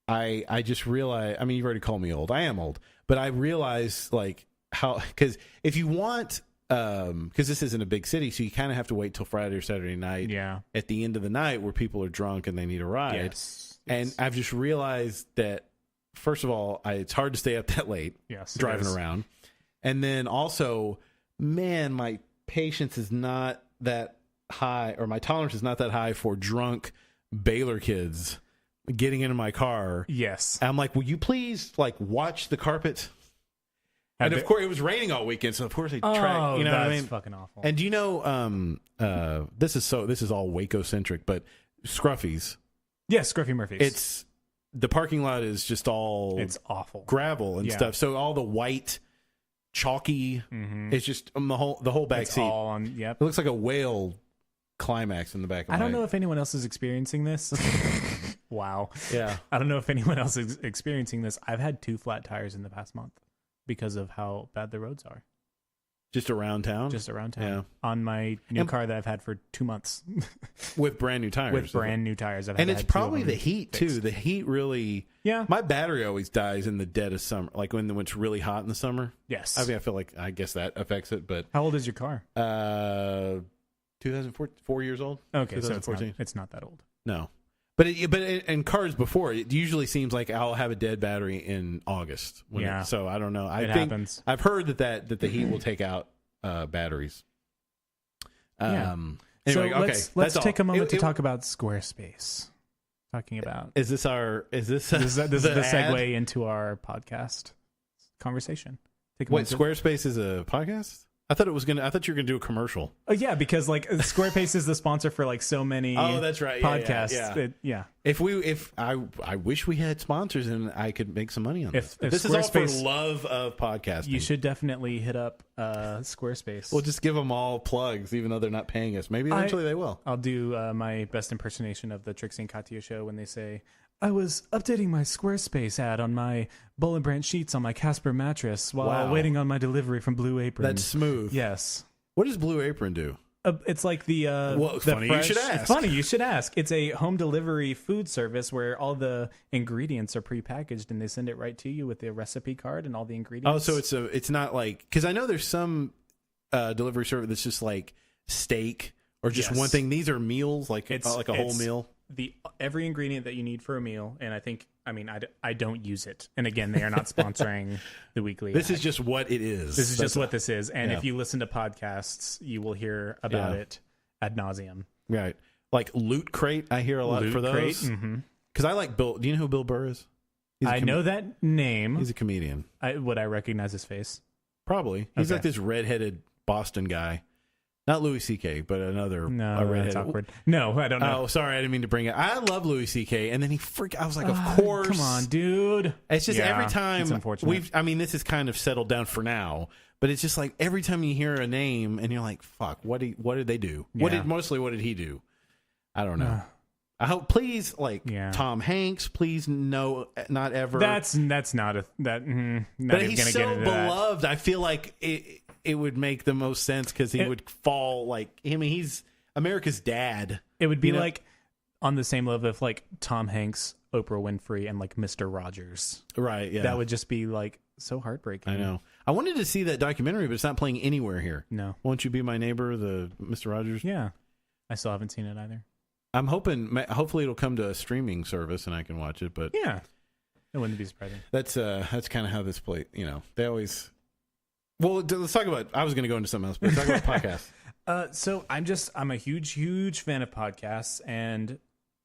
I just realized, I mean, you've already called me old. I am old. But I realized like how, because if you want, because this isn't a big city, so you kind of have to wait till Friday or Saturday night at the end of the night where people are drunk and they need a ride. Yes. And I've just realized that, first of all, it's hard to stay up that late driving around. And then also, man, my patience is not that high, or my tolerance is not that high for drunk Baylor kids getting into my car. Yes. I'm like, will you please like watch the carpet? And of course, it was raining all weekend, so of course they track. You know what I mean? Fucking awful. And do you know? This is all Waco centric, but Scruffy's. Yes, Scruffy Murphy's. It's the parking lot is just all it's awful gravel and stuff. So all the white. Chalky. It's just the whole back seat. All on, yep. It looks like a whale climax in the back of I don't know if anyone else is experiencing this. Wow. Yeah. I don't know if anyone else is experiencing this. I've had 2 flat tires in the past month because of how bad the roads are. Just around town? Just around town. Yeah. On my new car that I've had for 2 months. With brand new tires. With brand new tires. And it's probably the heat, too. The heat really... Yeah. My battery always dies in the dead of summer, like when it's really hot in the summer. Yes. I mean, I guess that affects it, but... How old is your car? 2004, 4 years old. Okay, so it's not that old. No. But in cars before, it usually seems like I'll have a dead battery in August. So I don't know. I think happens. I've heard that the heat will take out batteries. Anyway, okay. Let's take a moment to talk about Squarespace. Talking about is this the segue into our podcast conversation? Wait, Squarespace is a podcast? I thought you were gonna do a commercial. Yeah, because like Squarespace is the sponsor for like so many. Oh, that's right. Podcasts. Yeah. I wish we had sponsors and I could make some money on this. If this is all for love of podcasting. You should definitely hit up Squarespace. We'll just give them all plugs, even though they're not paying us. Maybe eventually they will. I'll do my best impersonation of the Trixie and Katya show when they say, I was updating my Squarespace ad on my Boll & Branch sheets on my Casper mattress while waiting on my delivery from Blue Apron. That's smooth. Yes. What does Blue Apron do? It's like the funny fresh, you should ask. It's funny you should ask. It's a home delivery food service where all the ingredients are prepackaged and they send it right to you with the recipe card and all the ingredients. Oh, so it's not like, because I know there's some delivery service that's just like steak or just one thing. These are meals, like a whole meal. Every ingredient that you need for a meal, and I don't use it. And again, they are not sponsoring the weekly. This is just what it is. This is just what this is. And if you listen to podcasts, you will hear about it ad nauseum. Right, like Loot Crate. I hear a lot for those. Because I like Bill. Do you know who Bill Burr is? I know that name. He's a comedian. Would I recognize his face? Probably. He's like this redheaded Boston guy. Not Louis C.K., but another. No, that's awkward. No, I don't know. Oh, sorry, I didn't mean to bring it. I love Louis C.K., and then I was like, of course. Come on, dude. It's just every time. It's unfortunate. This is kind of settled down for now, but it's just like every time you hear a name, and you're like, fuck, what did they do? Yeah. What did he do? I don't know. I hope, please, Tom Hanks, please, no, not ever. That's not a that. But he's so beloved. That. I feel like it would make the most sense because he would fall like. I mean, he's America's dad. It would be like on the same level of like Tom Hanks, Oprah Winfrey, and like Mr. Rogers. Right, yeah. That would just be like so heartbreaking. I know. I wanted to see that documentary, but it's not playing anywhere here. No. Won't You Be My Neighbor, the Mr. Rogers? Yeah. I still haven't seen it either. I'm hoping, hopefully it'll come to a streaming service and I can watch it, but Yeah. It wouldn't be surprising. that's kind of how this play, they always, well, let's talk about, I was going to go into something else, but let's talk about podcasts. So I'm a huge fan of podcasts, and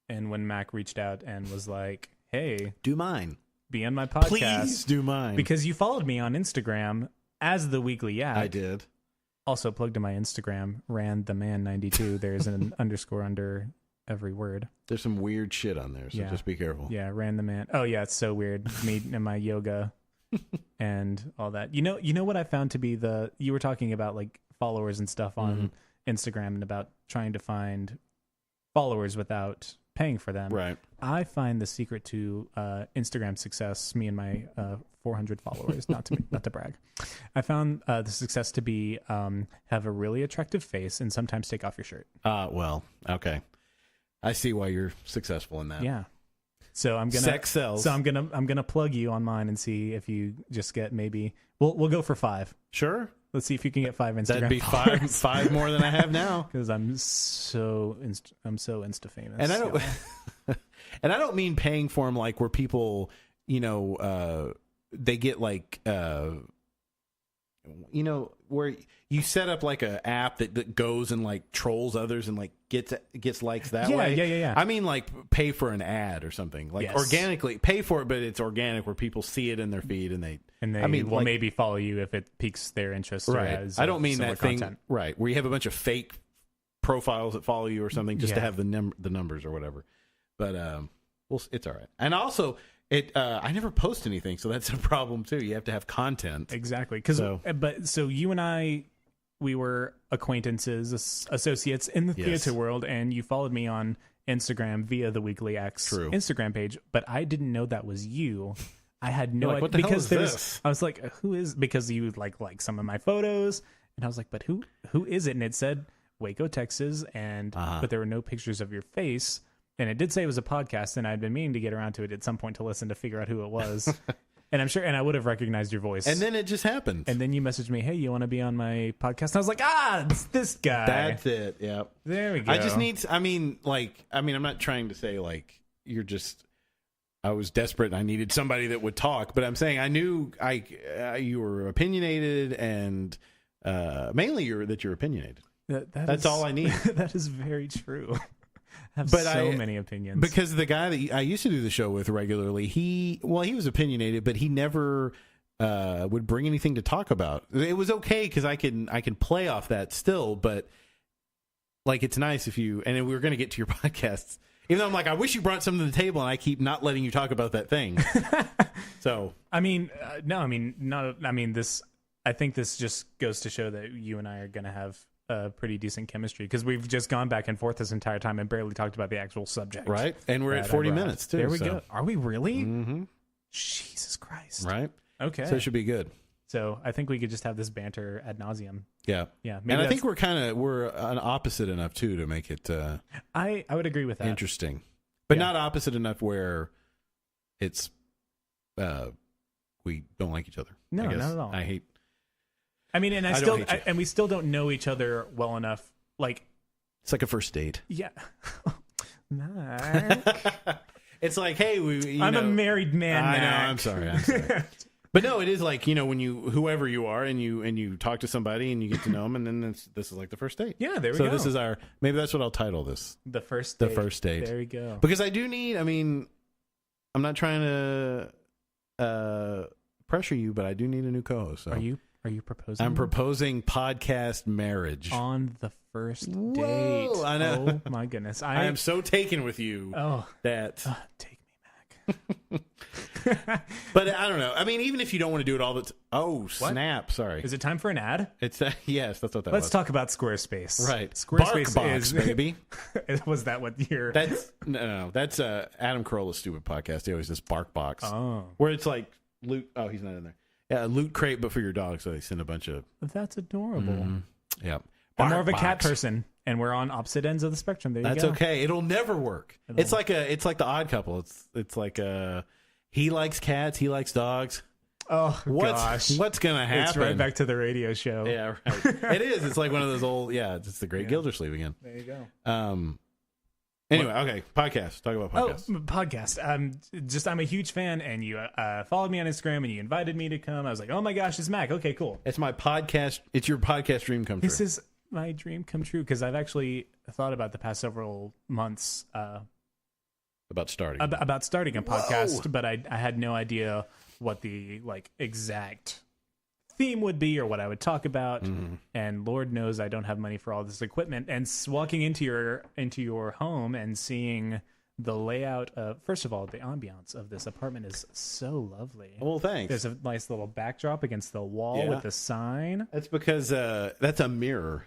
when Mac reached out and was like, "Hey, Do mine. be on my podcast. Please do mine. Because you followed me on Instagram as the Weekly Yak." I did. Also plugged to my Instagram, RandTheMan92. There's an underscore under every word. There's some weird shit on there, so Yeah. just be careful. Yeah, RandTheMan. Oh yeah, it's so weird. Me and my yoga and all that. You know what I found to be you were talking about like followers and stuff on Instagram and about trying to find followers without paying for them. Right. I find the secret to Instagram success, me and my 400 followers, not to brag. I found the success to be have a really attractive face and sometimes take off your shirt. Well, okay. I see why you're successful in that. Yeah. So I'm gonna Sex sells. So I'm gonna plug you on mine and see if you just get maybe we'll go for 5. Sure. Let's see if you can get 5 Instagram. That'd be five more than I have now. Because I'm so insta famous. And I don't and I don't mean paying for them like where people, they get like where you set up like a app that goes and like trolls others and like gets likes that way. Yeah. I mean like pay for an ad or something. Like organically pay for it, but it's organic where people see it in their feed and they will maybe follow you if it piques their interest. Right. I don't mean that thing content. right where you have a bunch of fake profiles that follow you or something just to have the numbers or whatever. But it's all right. And also I never post anything, so that's a problem too. You have to have content. Exactly. So you and I, we were acquaintances, associates in the theater world, and you followed me on Instagram via the Weekly X Instagram page, but I didn't know that was you. I had no idea what the hell is this? I was like, who is? Because you like some of my photos, and I was like, but who is it? And it said Waco, Texas, and but there were no pictures of your face. And it did say it was a podcast, and I'd been meaning to get around to it at some point to listen to figure out who it was. And I'm sure, and I would have recognized your voice. And then it just happened. And then you messaged me, "Hey, you want to be on my podcast?" And I was like, it's this guy. That's it. Yeah. There we go. I just need. I'm not trying to say like you're just. I was desperate and I needed somebody that would talk, but I'm saying I knew you were opinionated and mainly you're opinionated. That's all I need. That is very true. I have many opinions. Because the guy that I used to do the show with regularly, he was opinionated, but he never would bring anything to talk about. It was okay because I can play off that still, but like it's nice if you and we were going to get to your podcasts. Even though I'm like, I wish you brought something to the table, and I keep not letting you talk about that thing. So I mean, this. I think this just goes to show that you and I are going to have a pretty decent chemistry because we've just gone back and forth this entire time and barely talked about the actual subject. Right, and we're at 40 minutes too. There we go. Are we really? Mm-hmm. Jesus Christ! Right. Okay. So it should be good. So I think we could just have this banter ad nauseum. Yeah. And I think we're an opposite enough too to make it. I would agree with that. Interesting, but not opposite enough where it's we don't like each other. No, not at all. I hate. I mean, and we still don't know each other well enough. Like it's like a first date. Yeah. Mark. It's like, hey, I'm a married man. I know. I'm sorry. But no, it is like, when whoever you are and you talk to somebody and you get to know them, and then this is like the first date. Yeah, there we go. So this is maybe that's what I'll title this. The first date. The first date. There we go. Because I do need, I'm not trying to pressure you, but I do need a new co-host. So. Are you proposing? I'm proposing podcast marriage. On the first date. Whoa, I know. Oh my goodness. I am so taken with you that... take me back. But I don't know. I mean, even if you don't want to do it all the time. Oh, snap. Sorry. Is it time for an ad? It's yes, that's what that Let's was. talk about Squarespace. Right. Squarespace Barkbox, baby. Was that what you're... That's Adam Carolla's stupid podcast. He always does Barkbox. Oh. Where it's like loot. Oh, he's not in there. Yeah, Loot Crate, but for your dog. So they send a bunch of... That's adorable. Yeah. I'm more of a Bark cat box. person, and we're on opposite ends of the spectrum. There you That's go. okay. It'll never work. It's like the Odd Couple. It's like he likes cats, he likes dogs. Oh gosh, what's gonna happen? It's right back to the radio show. Yeah, right. It is. It's like one of those old. Yeah, it's the Great Gildersleeve again. There you go. Anyway, okay, podcast. Talk about podcasts. Oh, podcast. I'm a huge fan, and you followed me on Instagram, and you invited me to come. I was like, oh my gosh, it's Mac. Okay, cool. It's my podcast. It's your podcast dream come true. This is my dream come true because I've actually thought about the past several months about starting about starting a podcast, but I had no idea what the exact theme would be or what I would talk about. And Lord knows I don't have money for all this equipment. And walking into your home and seeing the layout of, first of all, the ambiance of this apartment is so lovely. Well, thanks. There's a nice little backdrop against the wall with the sign. That's because that's a mirror.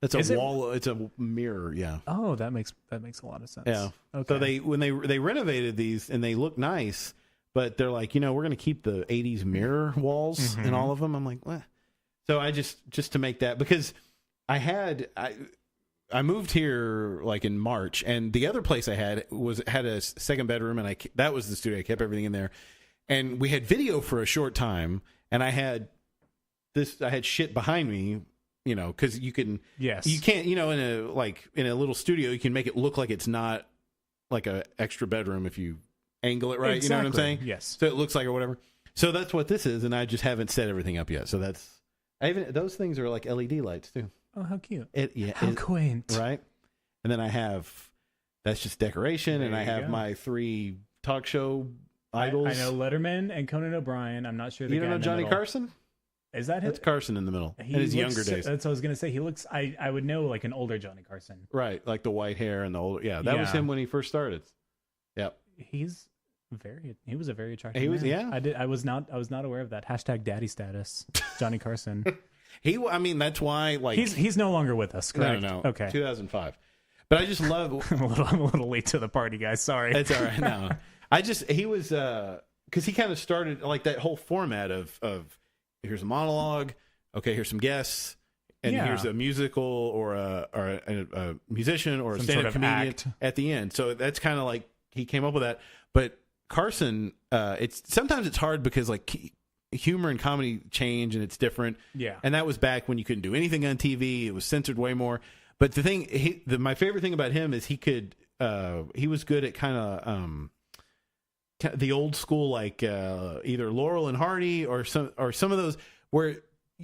That's a wall. It's a mirror. Yeah. Oh, that makes a lot of sense. Yeah. Okay. So when they renovated these and they look nice, but they're like, we're going to keep the 80s mirror walls in all of them. I'm like, what? So I just to make that, because I moved here like in March, and the other place I had a second bedroom, and that was the studio. I kept everything in there, and we had video for a short time, and I had shit behind me, because you can't, in a little studio, you can make it look like it's not like a extra bedroom if you angle it right. Exactly. You know what I'm saying? Yes. So it looks like or whatever. So that's what this is, and I just haven't set everything up yet. So those things are like LED lights too. Oh, how cute. How quaint. Right? And then that's just decoration, and I have my 3 talk show idols. I know Letterman and Conan O'Brien. I'm not sure. You don't know Johnny Carson? Is that him? That's Carson in the middle. In his younger days. That's what I was going to say. He looks, I would know like an older Johnny Carson. Right. Like the white hair and the older. Yeah. That was him when he first started. Yep. He was a very attractive He was, man. yeah. I was not aware of that. # daddy status. Johnny Carson. That's why, like. He's no longer with us, correct? No. Okay. 2005. But I just love. I'm a little late to the party, guys. Sorry. It's all right. No. He was, because he kind of started like that whole format of here's a monologue. Okay, here's some guests, and here's a musical or a musician or a stand-up comedian at the end. So that's kind of like he came up with that. But Carson, sometimes it's hard because like humor and comedy change and it's different. Yeah, and that was back when you couldn't do anything on TV. It was censored way more. But the thing, my favorite thing about him is he was good at kind of the old school, like either Laurel and Hardy or some of those where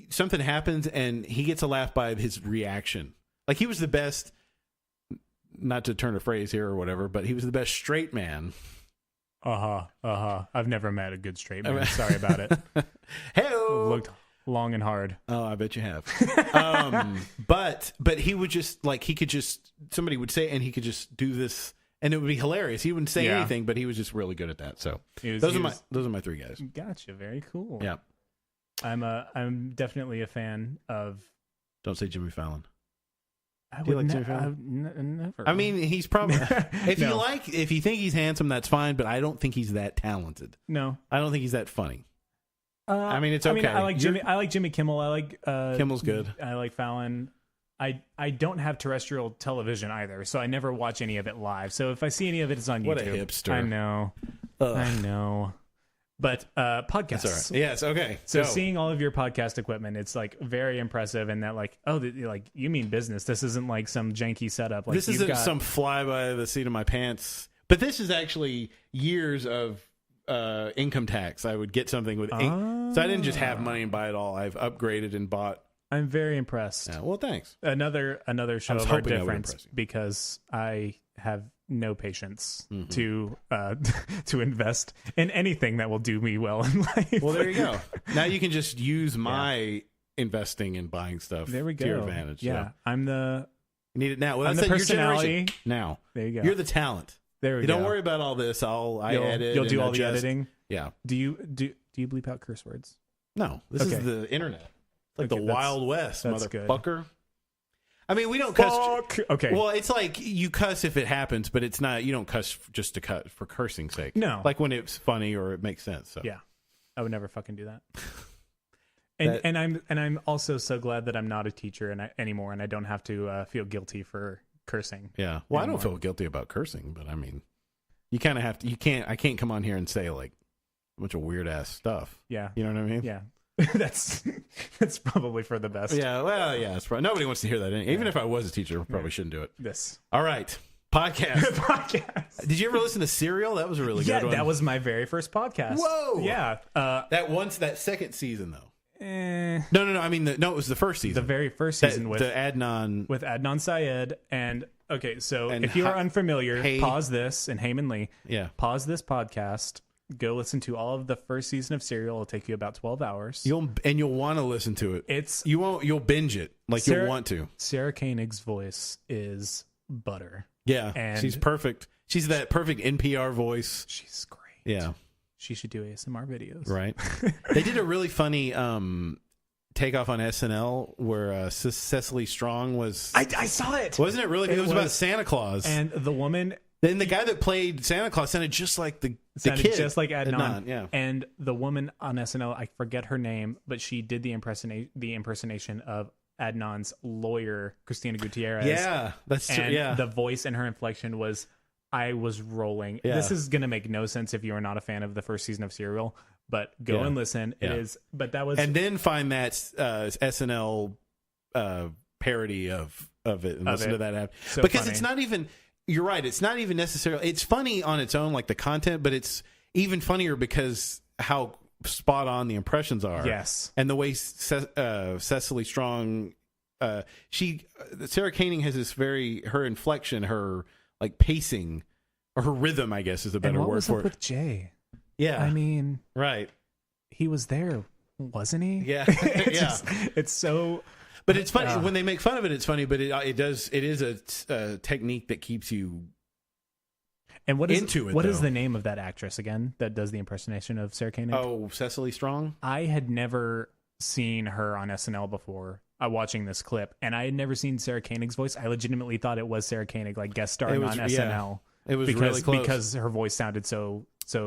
something happens and he gets a laugh by his reaction. Like he was the best, not to turn a phrase here or whatever, but he was the best straight man. I've never met a good straight man. Sorry about it. Hey-o. Looked long and hard. Oh, I bet you have. But he would just like somebody would say, and he could just do this. And it would be hilarious. He wouldn't say anything, but he was just really good at that. So those are my 3 guys. Gotcha. Very cool. Yeah, I'm definitely a fan of. Don't say Jimmy Fallon. I Do you would like Jimmy Fallon? never. I mean, he's probably if No. if you think he's handsome, that's fine. But I don't think he's that talented. No, I don't think he's that funny. I mean, it's okay. I like Jimmy Kimmel. I like Kimmel's good. I like Fallon. I don't have terrestrial television either, so I never watch any of it live. So if I see any of it, it's on YouTube. What a hipster. I know. I know. But podcasts. That's all right. Yes, okay. So seeing all of your podcast equipment, it's like very impressive, and that like, like you mean business. This isn't like some janky setup. Like this isn't some fly by the seat of my pants. But this is actually years of income tax. I would get something with ink. So I didn't just have money and buy it all. I've upgraded and bought. I'm very impressed. Yeah, well, thanks. Another show of our difference because I have no patience to invest in anything that will do me well in life. Well, there you go. Now you can just use my investing and buying stuff there we go. to your advantage. Yeah, so. I'm the you need it now. Well, I'm that's the your personality. generation. Now there you go. You're the talent. There we you go. Don't worry about all this. I edit. You'll do all adjust. the editing. Yeah. Do you bleep out curse words? No. This is the internet. It's like the Wild West, motherfucker. Good. I mean, we don't cuss. Okay. Well, it's like you cuss if it happens, but it's not. You don't cuss just to cut for cursing's sake. No. Like when it's funny or it makes sense. So. Yeah. I would never fucking do that. And I'm also so glad that I'm not a teacher anymore, and I don't have to feel guilty for cursing. Yeah. Well, anymore. I don't feel guilty about cursing, but I mean, you kind of have to. I can't come on here and say like a bunch of weird ass stuff. Yeah. You know what I mean? Yeah. that's probably for the best. Yeah. Well, yeah. It's probably, nobody wants to hear that. Even if I was a teacher, I probably shouldn't do it. This All right. Podcast. podcast. Did you ever listen to Serial? That was a really good one. Yeah, that was my very first podcast. Whoa. Yeah. That second season though. No. I mean, it was the first season. The very first season with Adnan. With Adnan Syed. And okay, so And if you are unfamiliar, Hay- pause this, and Heyman Lee. Yeah. Pause this podcast. Go listen to all of the first season of Serial. It'll take you about 12 hours. You'll want to listen to it. You'll binge it Sarah, you'll want to. Sarah Koenig's voice is butter. Yeah, and she's perfect. She's that perfect NPR voice. She's great. Yeah. She should do ASMR videos. Right. They did a really funny takeoff on SNL where Cecily Strong was. I saw it. Wasn't it really? It was about Santa Claus. And the woman. Then the guy that played Santa Claus sounded just like the kid. Just like Adnan. Yeah. And the woman on SNL, I forget her name, but she did the impersonation of Adnan's lawyer, Christina Gutierrez. Yeah, that's true. And yeah. the voice and her inflection was, I was rolling. Yeah. This is going to make no sense if you are not a fan of the first season of Serial, but go and listen. Yeah. It is, but that was. And then find that SNL parody of it and listen to that app. So because funny. it's not even, you're right, it's not even necessarily, it's funny on its own, like the content, but it's even funnier because how spot on the impressions are. Yes. And the way Cecily Strong, Sarah Koenig has this her inflection, her like pacing, or her rhythm, I guess is a better and what word was for up it. with Jay? Yeah. I mean, right. He was there, wasn't he? Yeah. It's so. But it's funny when they make fun of it. It's funny, but it is a technique that keeps you and what is into it. What is the name of that actress again that does the impersonation of Sarah Koenig? Oh, Cecily Strong. I had never seen her on SNL before. Watching this clip, and I had never seen Sarah Koenig's voice. I legitimately thought it was Sarah Koenig, like guest starring on SNL. It was really close because her voice sounded so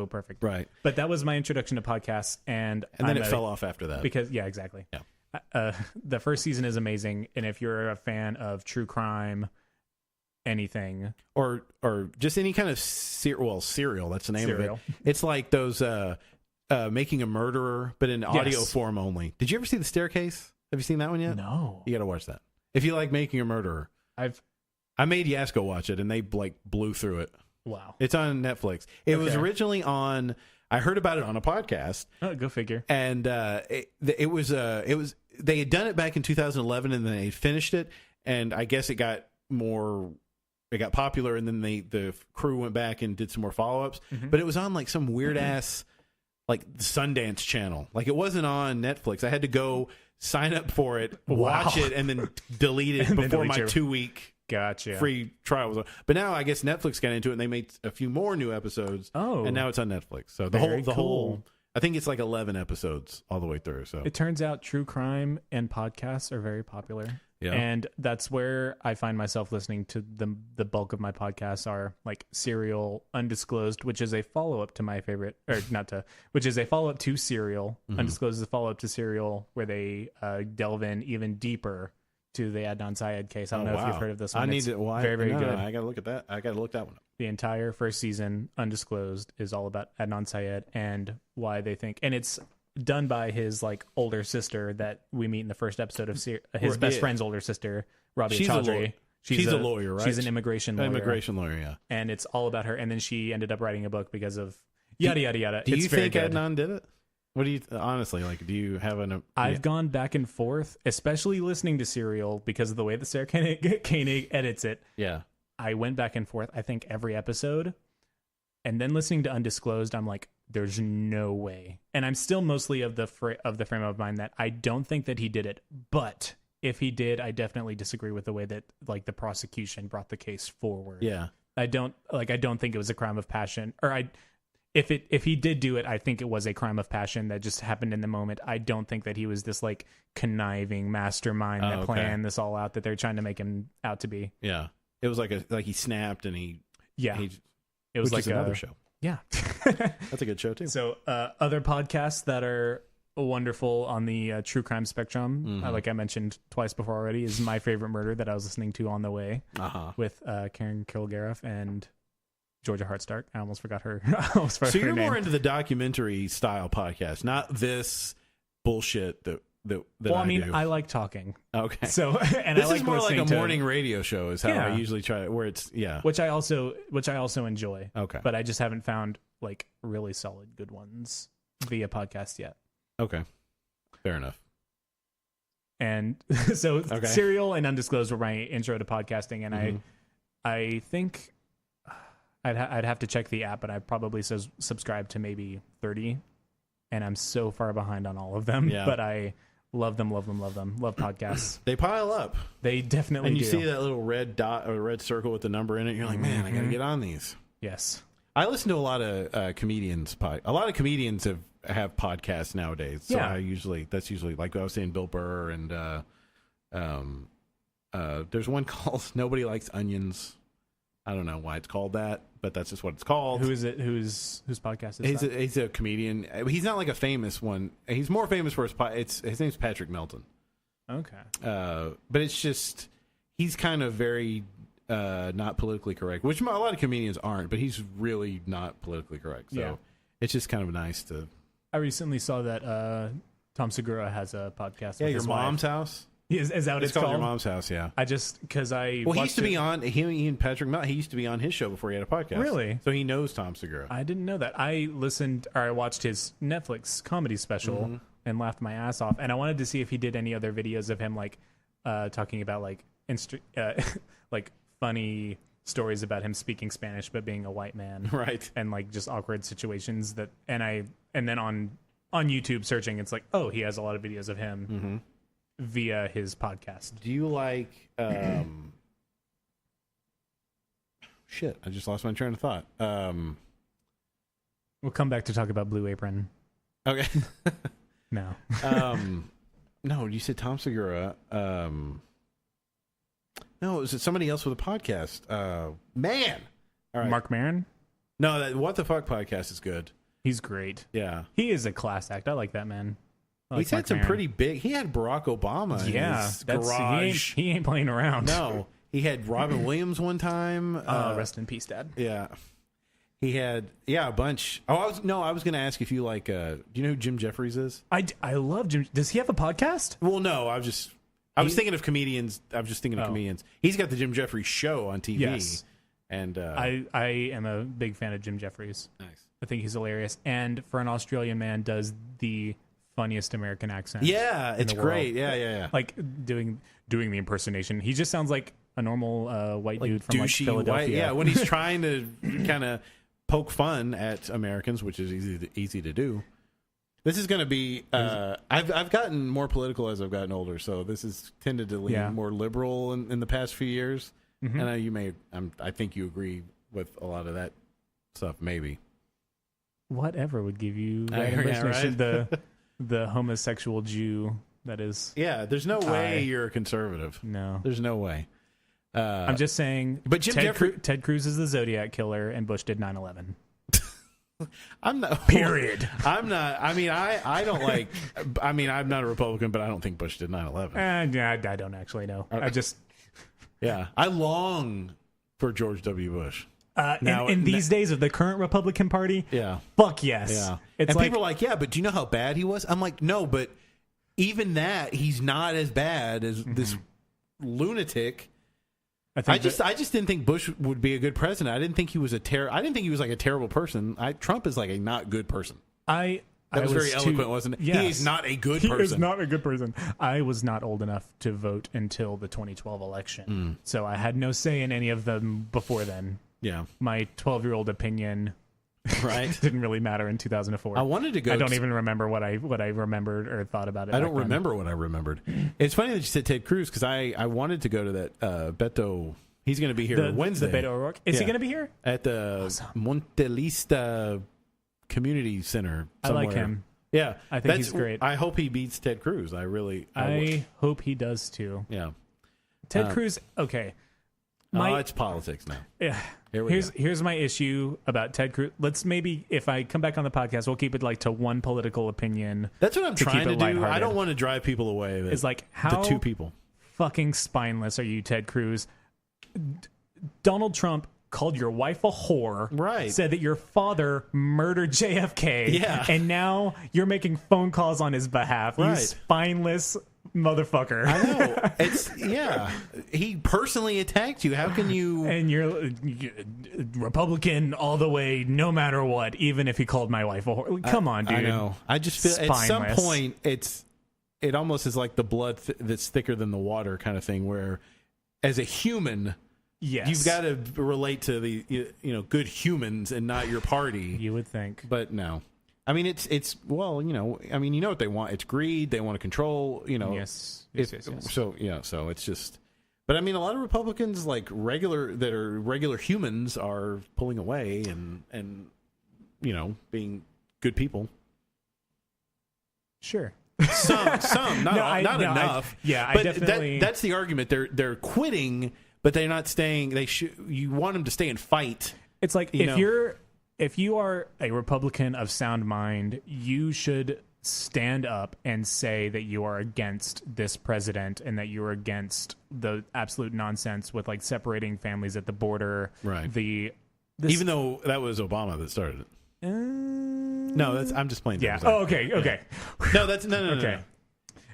perfect. Right. But that was my introduction to podcasts, and then it fell off after that. Because exactly. Yeah. The first season is amazing, and if you're a fan of true crime, anything or just any kind of Serial, that's the name Serial. of it. It's like those Making a Murderer, but in audio form only. Did you ever see The Staircase? Have you seen that one yet? No. You got to watch that if you like Making a Murderer. I made Yasko watch it, and they like blew through it. Wow. It's on Netflix. It was originally on. I heard about it on a podcast. Oh, go figure. And it was they had done it back in 2011, and then they finished it, and I guess it got popular, and then the crew went back and did some more follow-ups. Mm-hmm. But it was on like some weird ass like Sundance channel. Like it wasn't on Netflix. I had to go sign up for it, watch it, and then delete it before my 2-week free trial was on. But now I guess Netflix got into it, and they made a few more new episodes. Oh, and now it's on Netflix. So the whole I think it's like 11 episodes all the way through. So it turns out true crime and podcasts are very popular. Yeah. And that's where I find myself listening to the bulk of my podcasts are like Serial Undisclosed, which is a follow-up to my favorite, which is a follow-up to Serial. Mm-hmm. Undisclosed is a follow-up to Serial where they delve in even deeper to the Adnan Syed case. I don't know if you've heard of this one. I need to. Very good. I got to look at that. I got to look that one up. The entire first season, Undisclosed, is all about Adnan Syed and why they think, and it's done by his like older sister that we meet in the first episode of his best friend's older sister, Rabia Chaudhry. She's a lawyer, right? She's an immigration lawyer. Yeah. And it's all about her. And then she ended up writing a book because of yada yada yada. Do you think Adnan did it? What do you honestly like? Do you have an? I've gone back and forth, especially listening to Serial because of the way that Sarah Koenig edits it. Yeah. I went back and forth. I think every episode, and then listening to Undisclosed, I'm like, there's no way. And I'm still mostly of the frame of mind that I don't think that he did it. But if he did, I definitely disagree with the way that like the prosecution brought the case forward. Yeah, I don't think it was a crime of passion. Or if he did do it, I think it was a crime of passion that just happened in the moment. I don't think that he was this like conniving mastermind that planned this all out that they're trying to make him out to be. Yeah, it was like he snapped and he. It was like another show. Yeah. That's a good show too. So other podcasts that are wonderful on the true crime spectrum. Like I mentioned twice before already, is My Favorite Murder that I was listening to on the way with Karen Kilgariff and Georgia Hartstark. I almost forgot her. So you're more into the documentary style podcast, not this bullshit that well, I mean, do. I like talking. Okay. So, and this I like is more like a listening morning radio show is how Yeah. I usually try, where it's, which I also enjoy. Okay. But I just haven't found like really solid good ones via podcast yet. Okay. Fair enough. And so Serial and Undisclosed were my intro to podcasting, and I think I'd have to check the app, but I probably subscribe to maybe 30, and I'm so far behind on all of them. Yeah. But I love them. Love podcasts. They pile up. They definitely And you do. see that little red dot or red circle with the number in it. You're like, man, I got to get on these. Yes. I listen to a lot of comedians. A lot of comedians have podcasts nowadays. So that's usually like I was saying, Bill Burr and there's one called Nobody Likes Onions. I don't know why it's called that, but that's just what it's called. Who is it? Whose podcast is that? He's a comedian. He's not like a famous one. He's more famous for his name's Patrick Melton. Okay. But it's just he's kind of very not politically correct, which a lot of comedians aren't. But he's really not politically correct. So it's just kind of nice to. I recently saw that Tom Segura has a podcast. Yeah, with Your his Mom's wife. House. Is that what it's called? called? Your Mom's House. Yeah. I just because I he used to be on he and Patrick Melton. He used to be on his show before he had a podcast. Really? So he knows Tom Segura. I didn't know that. I watched his Netflix comedy special and laughed my ass off. And I wanted to see if he did any other videos of him like talking about like like funny stories about him speaking Spanish but being a white man, right? And like just awkward situations that. And then on YouTube searching, it's like, oh, he has a lot of videos of him via his podcast. Do you like? Shit, I just lost my train of thought. We'll come back to talk about Blue Apron. Okay. No. No, you said Tom Segura. No, it was somebody else with a podcast. Man. All right. Mark Maron? No, that What the Fuck podcast is good. He's great. Yeah. He is a class act. I like that man. He's had some pretty big. He had Barack Obama in his garage. He ain't playing around. No. He had Robin Williams one time. Rest in peace, Dad. Yeah. He had, a bunch. Oh, I was going to ask if you like, do you know who Jim Jeffries is? I love Jim. Does he have a podcast? Well, no, I was thinking of comedians. I was just thinking of comedians. He's got the Jim Jeffries show on TV. Yes. And I am a big fan of Jim Jeffries. Nice. I think he's hilarious. And for an Australian man, does the funniest American accent. Yeah, it's great. World. Yeah. Like doing the impersonation. He just sounds like a normal white dude from like Philadelphia. When he's trying to kind of poke fun at Americans, which is easy to do. This is going to be. I've gotten more political as I've gotten older, so this has tended to lean more liberal in the past few years. Mm-hmm. And you may. I think you agree with a lot of that stuff. Maybe. Whatever would give you that impersonation? Right? The homosexual Jew that is. Yeah, there's no way you're a conservative. No, there's no way. I'm just saying. But Ted Cruz is the Zodiac killer, and Bush did 9/11. I'm not. Period. I'm not. I mean, I don't like. I mean, I'm not a Republican, but I don't think Bush did 9/11. Yeah, I don't actually know. I just. Yeah, I long for George W. Bush. Now, in these days of the current Republican Party, fuck yes. Yeah, it's and like, people are like, yeah, but do you know how bad he was? I'm like, no, but even that, he's not as bad as this lunatic. I just didn't think Bush would be a good president. I didn't think he was I didn't think he was like a terrible person. Trump is like a not good person. That was very eloquent, wasn't it? Yes. He is not a good person. He is not a good person. I was not old enough to vote until the 2012 election, so I had no say in any of them before then. Yeah, my 12-year-old opinion, didn't really matter in 2004. I wanted to go. I don't even remember what I remembered or thought about it. I don't remember what I remembered. It's funny that you said Ted Cruz because I wanted to go to that Beto. He's going to be here Wednesday. The Beto O'Rourke. Is he going to be here at the Montelista Community Center? Somewhere. I like him. Yeah, I think he's great. I hope he beats Ted Cruz. I hope he does too. Yeah, Ted Cruz. Okay. it's politics now. Yeah. Here's my issue about Ted Cruz. Let's maybe, if I come back on the podcast, we'll keep it like to one political opinion. That's what I'm trying to do. lighthearted. I don't want to drive people away. It's like, how the two people fucking spineless are you, Ted Cruz? Donald Trump called your wife a whore, right? Said that your father murdered JFK, yeah, and now you're making phone calls on his behalf. Right. You spineless motherfucker. I know. He personally attacked you. How can you? And you're Republican all the way, no matter what, even if he called my wife a whore. Come on, dude. I know. I just feel spineless. At some point it almost is like the blood that's thicker than the water kind of thing, where as a human, yes, you've got to relate to the good humans and not your party. You would think, but no. I mean, it's well, I mean, you know what they want. It's greed. They want to control. Yes. So so it's just. But I mean, a lot of Republicans, like regular humans, are pulling away and being good people. Sure. Some, not enough. I definitely. That's the argument. They're quitting, but they're not staying. You want them to stay and fight. It's like if you are a Republican of sound mind, you should stand up and say that you are against this president and that you are against the absolute nonsense with like separating families at the border. Right. Even though that was Obama that started it. No, I'm just playing. Yeah. Oh, okay. Okay. Yeah. No, that's no. Okay.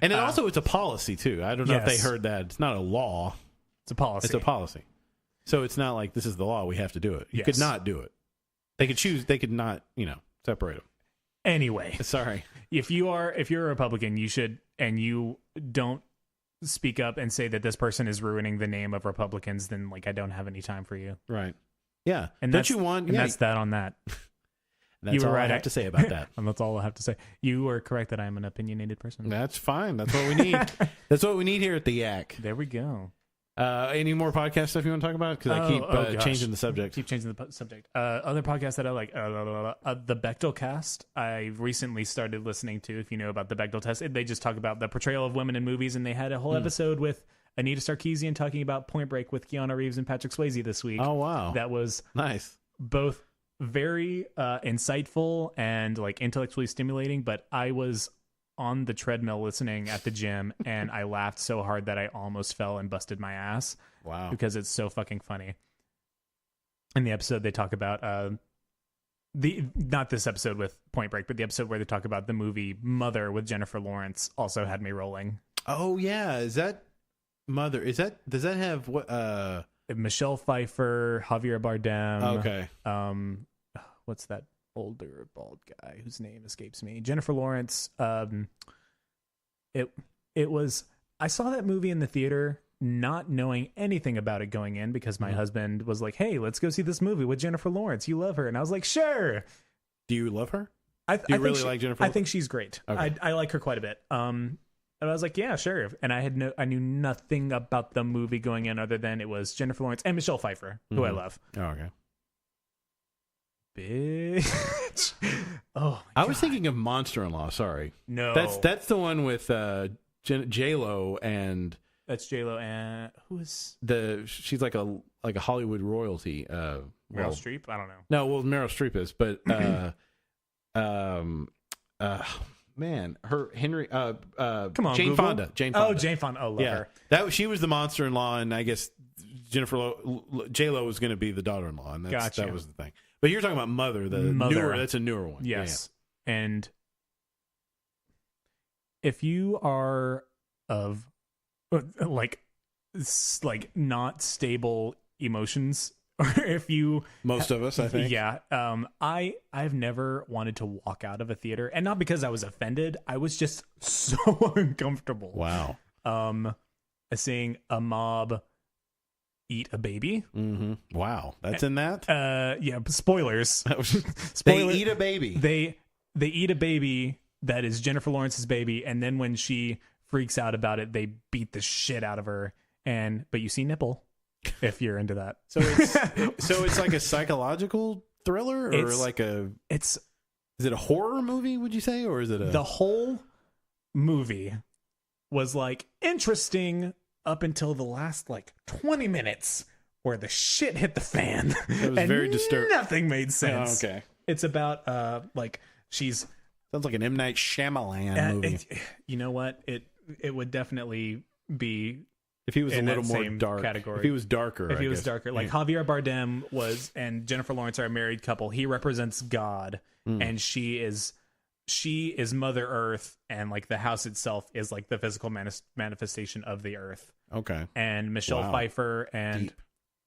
And also, it's a policy too. I don't know if they heard that. It's not a law. It's a policy. It's a policy. So it's not like this is the law. We have to do it. You could not do it. They could choose. They could not. Separate them. Anyway, sorry. If you're a Republican, you should, and you don't speak up and say that this person is ruining the name of Republicans, then like I don't have any time for you. Right. Yeah. And don't you want? And that's that on that. That's you were all right. I have to say about that. And that's all I have to say. You were correct that I am an opinionated person. That's fine. That's what we need. That's what we need here at the Yak. There we go. Any more podcast stuff you want to talk about? Because I keep changing the subject. Keep changing the subject. Other podcasts that I like, the Bechdel cast. I recently started listening to. If you know about the Bechdel test, they just talk about the portrayal of women in movies, and they had a whole episode with Anita Sarkeesian talking about Point Break with Keanu Reeves and Patrick Swayze this week. Oh wow, that was nice. Both very insightful and like intellectually stimulating. But I was on the treadmill listening at the gym, and I laughed so hard that I almost fell and busted my ass. Wow. Because it's so fucking funny. In the episode, they talk about not this episode with Point Break, but the episode where they talk about the movie Mother with Jennifer Lawrence also had me rolling. Oh yeah, is that Mother? Does that have what? Michelle Pfeiffer, Javier Bardem. Okay. What's that older bald guy whose name escapes me? Jennifer Lawrence. It was. I saw that movie in the theater, not knowing anything about it going in, because my husband was like, "Hey, let's go see this movie with Jennifer Lawrence. You love her," and I was like, "Sure." Do you love her? I really like Jennifer? I think she's great. Okay. I like her quite a bit. And I was like, "Yeah, sure." And I knew nothing about the movie going in other than it was Jennifer Lawrence and Michelle Pfeiffer, who I love. Oh, okay. Bitch. Oh, I was thinking of Monster-in-Law. Sorry, no, that's the one with J-Lo and that's J-Lo and who is she's like a Hollywood royalty. Meryl Streep. I don't know. No, well, Meryl Streep is, but man, her Henry. Come on, Jane Google. Fonda. Jane Fonda. Oh, Jane Fonda. Oh, love her. She was the Monster-in-Law, and I guess J-Lo was going to be the daughter-in-law, and that was the thing. But you're talking about Mother, newer. That's a newer one. Yes, yeah. And if you are of like not stable emotions, or if you most of us, I think, yeah. I've never wanted to walk out of a theater, and not because I was offended. I was just so uncomfortable. Wow. Seeing a mob eat a baby. Mm-hmm. Wow, that's in that. Yeah. Spoilers. They eat a baby. They eat a baby that is Jennifer Lawrence's baby, and then when she freaks out about it, they beat the shit out of her. But you see nipple, if you're into that. So it's like a psychological thriller, or is it a horror movie? Would you say, or is it the whole movie was like interesting up until the last 20 minutes where the shit hit the fan. It was very disturbing. Nothing made sense. Oh, okay. It's about like she's Sounds like an M. Night Shyamalan movie. you know what? It would definitely be If he was a in little that more same dark. category. If he was darker. If he I was guess. darker. Like Javier Bardem was and Jennifer Lawrence are a married couple. He represents God and she is Mother Earth, and like the house itself is like the physical manifestation of the earth. Okay. And Michelle Wow. Pfeiffer and Deep.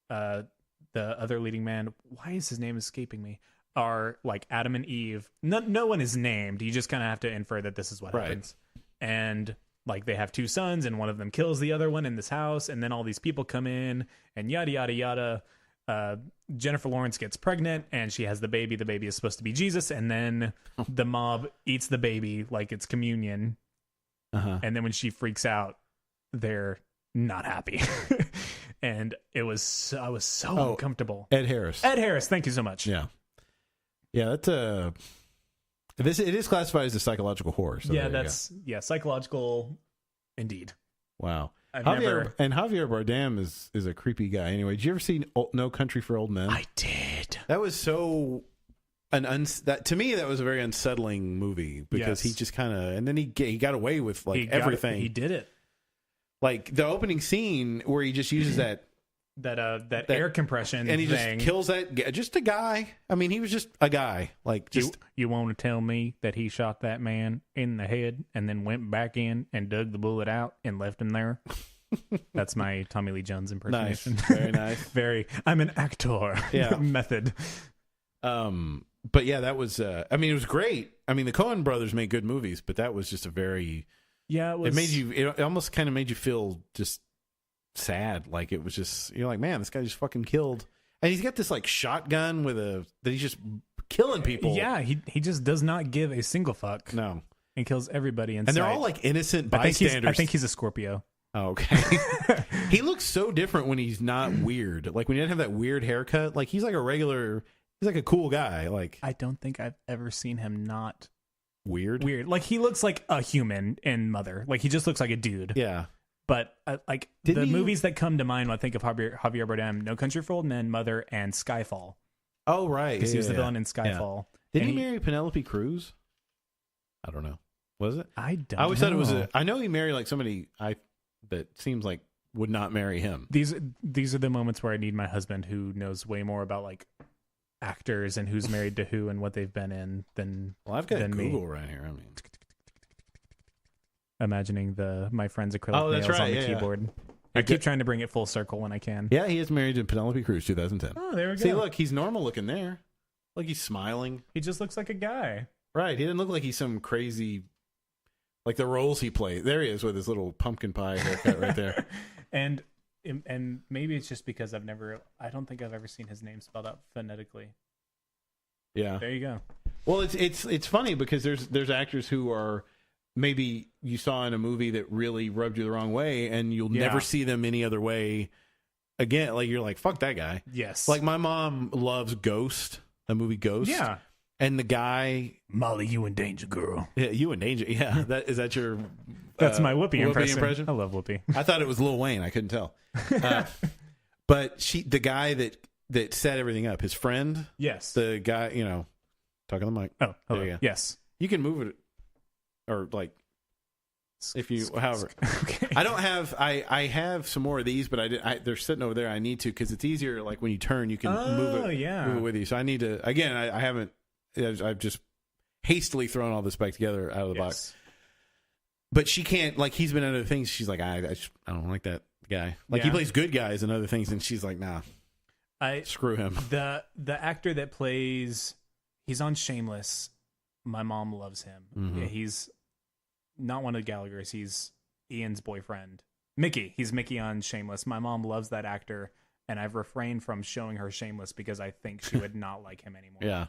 the other leading man, why is his name escaping me? Are like Adam and Eve. No one is named. You just kind of have to infer that this is what Right. happens. And like they have two sons, and one of them kills the other one in this house, and then all these people come in, and yada yada yada. Jennifer Lawrence gets pregnant, and she has the baby. The baby is supposed to be Jesus, and then the mob eats the baby like it's communion. And then when she freaks out, they're not happy. And I was so uncomfortable. Ed Harris. Ed Harris, thank you so much. Yeah. Yeah, that's it is classified as a psychological horror. So Yeah, there you that's psychological, indeed. go. Wow. I've Javier Bardem is a creepy guy. Anyway, did you ever see No Country for Old Men? I did. That was so that to me that was a very unsettling movie because he just kind of and then he got away with like everything. He did it. Like the opening scene where he just uses that air compression and he thing. just kills just a guy. I mean, he was just a guy. Like just You want to tell me that he shot that man in the head and then went back in and dug the bullet out and left him there? That's my Tommy Lee Jones impersonation. Nice. Very nice. I'm an actor. Yeah. Method. But yeah, that was. I mean, it was great. I mean, the Coen brothers make good movies, but that was just a very. Yeah, it was. It made you. It almost kind of made you feel just sad. Like it was just. You're like, man, this guy just fucking killed. And he's got this like shotgun that he's just killing people. Yeah, he just does not give a single fuck. No. And kills everybody in And they're sight. all like innocent bystanders. I think he's a Scorpio. Oh, okay. He looks so different when he's not weird. Like when he doesn't have that weird haircut. Like he's like he's like a cool guy. Like I don't think I've ever seen him not weird. Like he looks like a human in Mother. Like he just looks like a dude. Yeah. But like movies that come to mind when I think of Javier Bardem, No Country for Old Men, Mother, and Skyfall. Oh, right. Because he was the villain in Skyfall. Yeah. Did he marry Penelope Cruz? I don't know. Was it? I don't know. I always thought it was I know he married like somebody that seems like would not marry him. These are the moments where I need my husband who knows way more about like actors and who's married to who and what they've been in than I've got Google me. right here. I mean, imagining my friend's acrylic nails on the keyboard. I keep trying to bring it full circle when I can. Yeah, he is married to Penelope Cruz, 2010. Oh, there we go. See, look, he's normal looking there. Like he's smiling. He just looks like a guy. Right. He didn't look like he's some crazy, like the roles he played. There he is with his little pumpkin pie haircut right there. And maybe it's just because I don't think I've ever seen his name spelled out phonetically. Yeah. There you go. Well, it's funny because there's actors who are maybe you saw in a movie that really rubbed you the wrong way, and you'll never see them any other way again. Like you're like, fuck that guy. Yes. Like my mom loves Ghost, the movie Ghost. Yeah. And the guy, Molly, you in danger, girl. Yeah, you in danger. Yeah, is that your? That's my Whoopi impression. I love Whoopi. I thought it was Lil Wayne. I couldn't tell. But the guy that set everything up, his friend. Yes. The guy, talking on the mic. Oh, hello. There you go. Yes. You can move it, or like, if you, however. Okay. I don't have. I have some more of these, but they're sitting over there. I need to because it's easier. Like when you turn, you can move it with you. So I need to. Again, I haven't. I've just hastily thrown all this back together out of the box. But she can't, like, he's been in other things. She's like, I don't like that guy. Like, he plays good guys and other things, and she's like, nah, screw him. The actor that plays, he's on Shameless. My mom loves him. Mm-hmm. Yeah, he's not one of the Gallaghers. He's Ian's boyfriend. Mickey. He's Mickey on Shameless. My mom loves that actor, and I've refrained from showing her Shameless because I think she would not like him anymore. Yeah.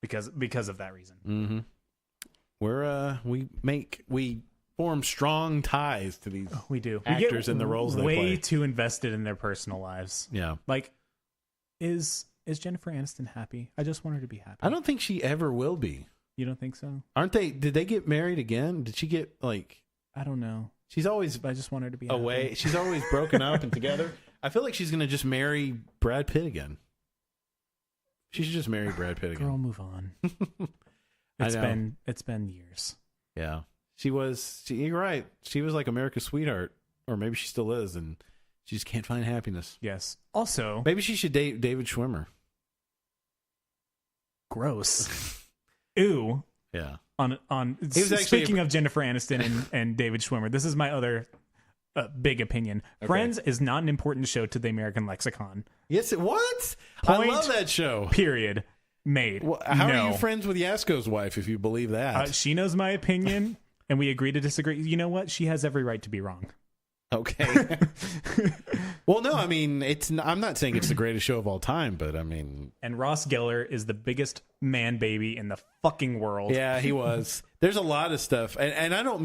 Because of that reason. Mm-hmm. We form strong ties to these we do actors and the roles they play. Way too invested in their personal lives. Yeah. Like, is Jennifer Aniston happy? I just want her to be happy. I don't think she ever will be. You don't think so? Aren't they? Did they get married again? Did she get like? I don't know. She's always. I just want her to be away. happy. She's always broken up and together. I feel like she's going to just marry Brad Pitt again. She should just marry Brad Pitt again. Girl, move on. It's been years. Yeah. You're right. She was like America's sweetheart, or maybe she still is, and she just can't find happiness. Yes. Also, maybe she should date David Schwimmer. Gross. Ew. Yeah. Speaking of Jennifer Aniston and David Schwimmer, this is my other big opinion. Okay. Friends is not an important show to the American lexicon. Yes, what? Point, I love that show. Period. Made. Well, how are you friends with Yasko's wife if you believe that? She knows my opinion, and we agree to disagree. You know what? She has every right to be wrong. Okay. Well, no, I mean, I'm not saying it's the greatest show of all time, but I mean... And Ross Geller is the biggest man baby in the fucking world. Yeah, he was. There's a lot of stuff, and I don't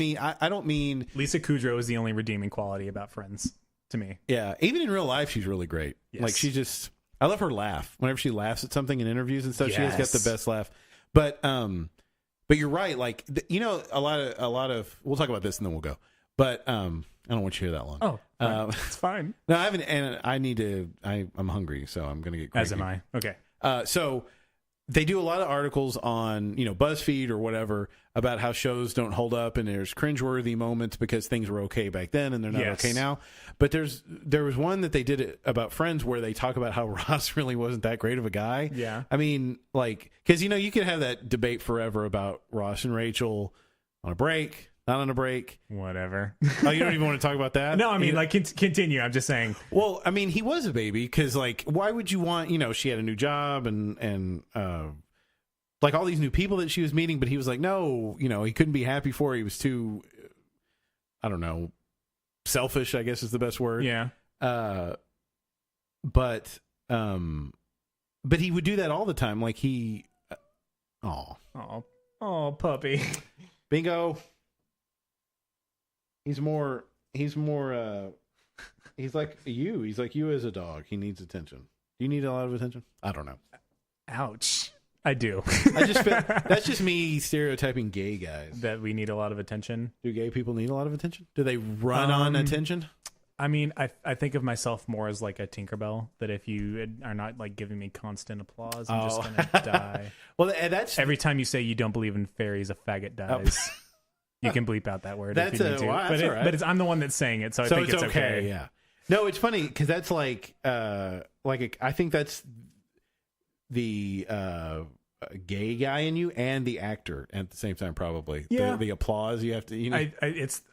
mean... Lisa Kudrow is the only redeeming quality about Friends, to me. Yeah, even in real life, she's really great. Yes. Like, she just... I love her laugh. Whenever she laughs at something in interviews and stuff, yes. She has got the best laugh. But you're right. Like, a lot of... We'll talk about this and then we'll go. But I don't want you to hear that long. Oh, it's fine. No, I haven't, and I need to. I'm hungry, so I'm going to get cranky. As am I. Okay. So they do a lot of articles on BuzzFeed or whatever about how shows don't hold up, and there's cringeworthy moments because things were okay back then and they're not okay now. But there was one that they did about Friends where they talk about how Ross really wasn't that great of a guy. Yeah. I mean, like, because you could have that debate forever about Ross and Rachel on a break. Not on a break. Whatever. Oh, you don't even want to talk about that? No, I mean, continue. I'm just saying. Well, I mean, he was a baby because, like, why would you want, she had a new job and like all these new people that she was meeting, but he was like, no, he couldn't be happy for her. He was too, I don't know, selfish, I guess is the best word. Yeah. But he would do that all the time. Like oh, puppy. Bingo. He's like you. He's like you as a dog. He needs attention. Do you need a lot of attention? I don't know. Ouch. I do. I just feel that's just me stereotyping gay guys. That we need a lot of attention. Do gay people need a lot of attention? Do they run on attention? I mean, I think of myself more as like a Tinkerbell. That if you are not like giving me constant applause, I'm just gonna die. Well, that's every time you say you don't believe in fairies, a faggot dies. Oh. You can bleep out that word if you need to. Wow, but I'm the one that's saying it, so I think it's okay. Yeah. No, it's funny because that's I think that's the gay guy in you and the actor at the same time, probably. Yeah. The applause you have to.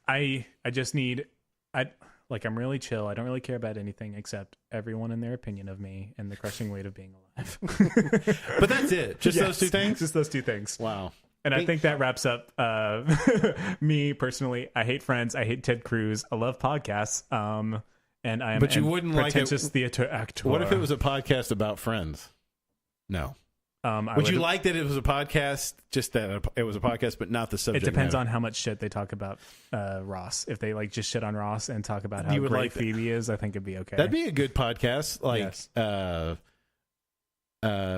I just need. I'm really chill. I don't really care about anything except everyone and their opinion of me and the crushing weight of being alive. But that's it. Just those two things. Just those two things. Wow. And I think that wraps up me personally. I hate Friends. I hate Ted Cruz. I love podcasts. And I am but you wouldn't pretentious like it. Theater actor. What if it was a podcast about Friends? No. Would you like that it was a podcast, just that it was a podcast, but not the subject? It depends on how much shit they talk about Ross. If they just shit on Ross and talk about how great Phoebe is, I think it'd be okay. That'd be a good podcast.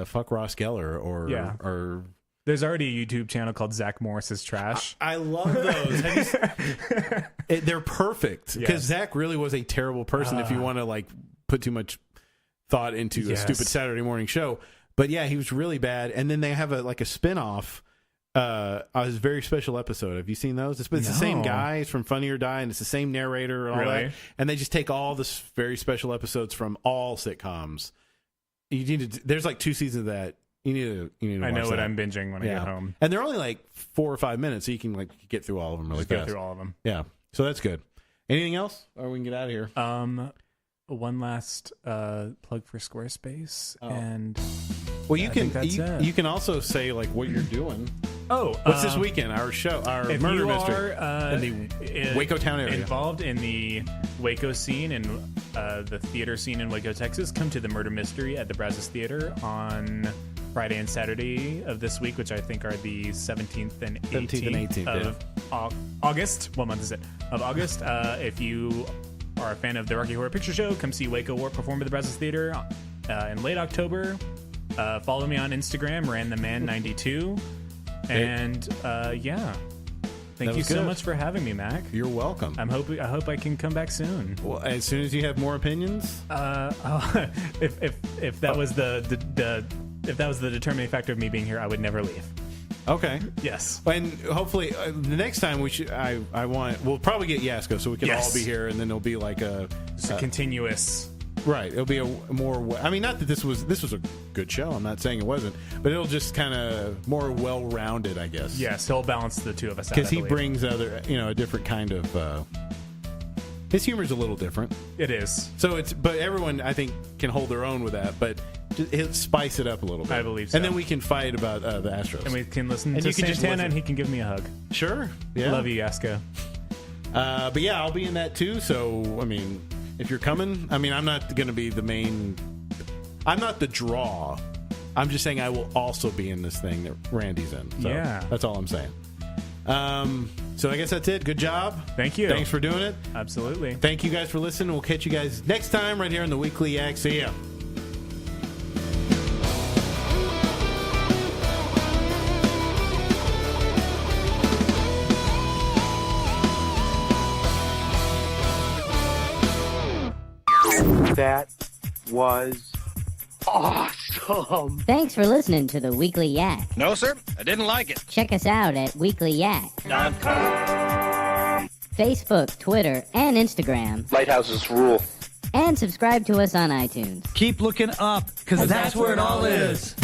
Fuck Ross Geller or there's already a YouTube channel called Zach Morris's Trash. I love those. They're perfect because Zach really was a terrible person if you want to put too much thought into a stupid Saturday morning show. But yeah, he was really bad. And then they have a spinoff, a very special episode. Have you seen those? It's the same guy. It's from Funny or Die, and it's the same narrator and all that. And they just take all this very special episodes from all sitcoms. You need to. There's 2 seasons of that. You need to. I know watch what that. I'm binging when I get home, and they're only 4 or 5 minutes, so you can get through all of them really fast. Go through all of them. Yeah, so that's good. Anything else, or we can get out of here? One last plug for Squarespace, and you can also say what you're doing. What's this weekend? Our show, our murder mystery in the Waco town area. Involved in the Waco scene and the theater scene in Waco, Texas. Come to the murder mystery at the Brazos Theater on Friday and Saturday of this week, which I think are the 17th and 18th of August. What month is it? Of August. If you are a fan of the Rocky Horror Picture Show, come see Waco Warp perform at the Brazos Theater in late October. Follow me on Instagram, rantheman92. And Thank you so much for having me, Mac. You're welcome. I hope I can come back soon. Well, as soon as you have more opinions. If that was the determining factor of me being here, I would never leave. Okay. Yes. And hopefully the next time we'll probably get Yasko so we can all be here, and then it'll be like a continuous. Right. It'll be a more. I mean, not that this was a good show. I'm not saying it wasn't, but it'll just kind of more well-rounded, I guess. Yes, he'll balance the two of us out. Because he brings a different kind of. His humor's a little different. It is. So but everyone I think can hold their own with that, but he'll spice it up a little bit. I believe so. And then we can fight about the Astros. And we can listen to Santana, and he can give me a hug. Sure. Yeah. Love you, Yasko. But yeah, I'll be in that too. So I mean, if you're coming, I mean, I'm not going to be the main. I'm not the draw. I'm just saying I will also be in this thing that Randy's in. So yeah. That's all I'm saying. So I guess that's it. Good job. Thank you. Thanks for doing it. Absolutely. Thank you guys for listening. We'll catch you guys next time right here on the Weekly Yak. See ya. That was awesome. Thanks for listening to the Weekly Yak. No, sir, I didn't like it. Check us out at weeklyyak.com. Facebook, Twitter, and Instagram. Lighthouses rule. And subscribe to us on iTunes. Keep looking up, because that's where it all is.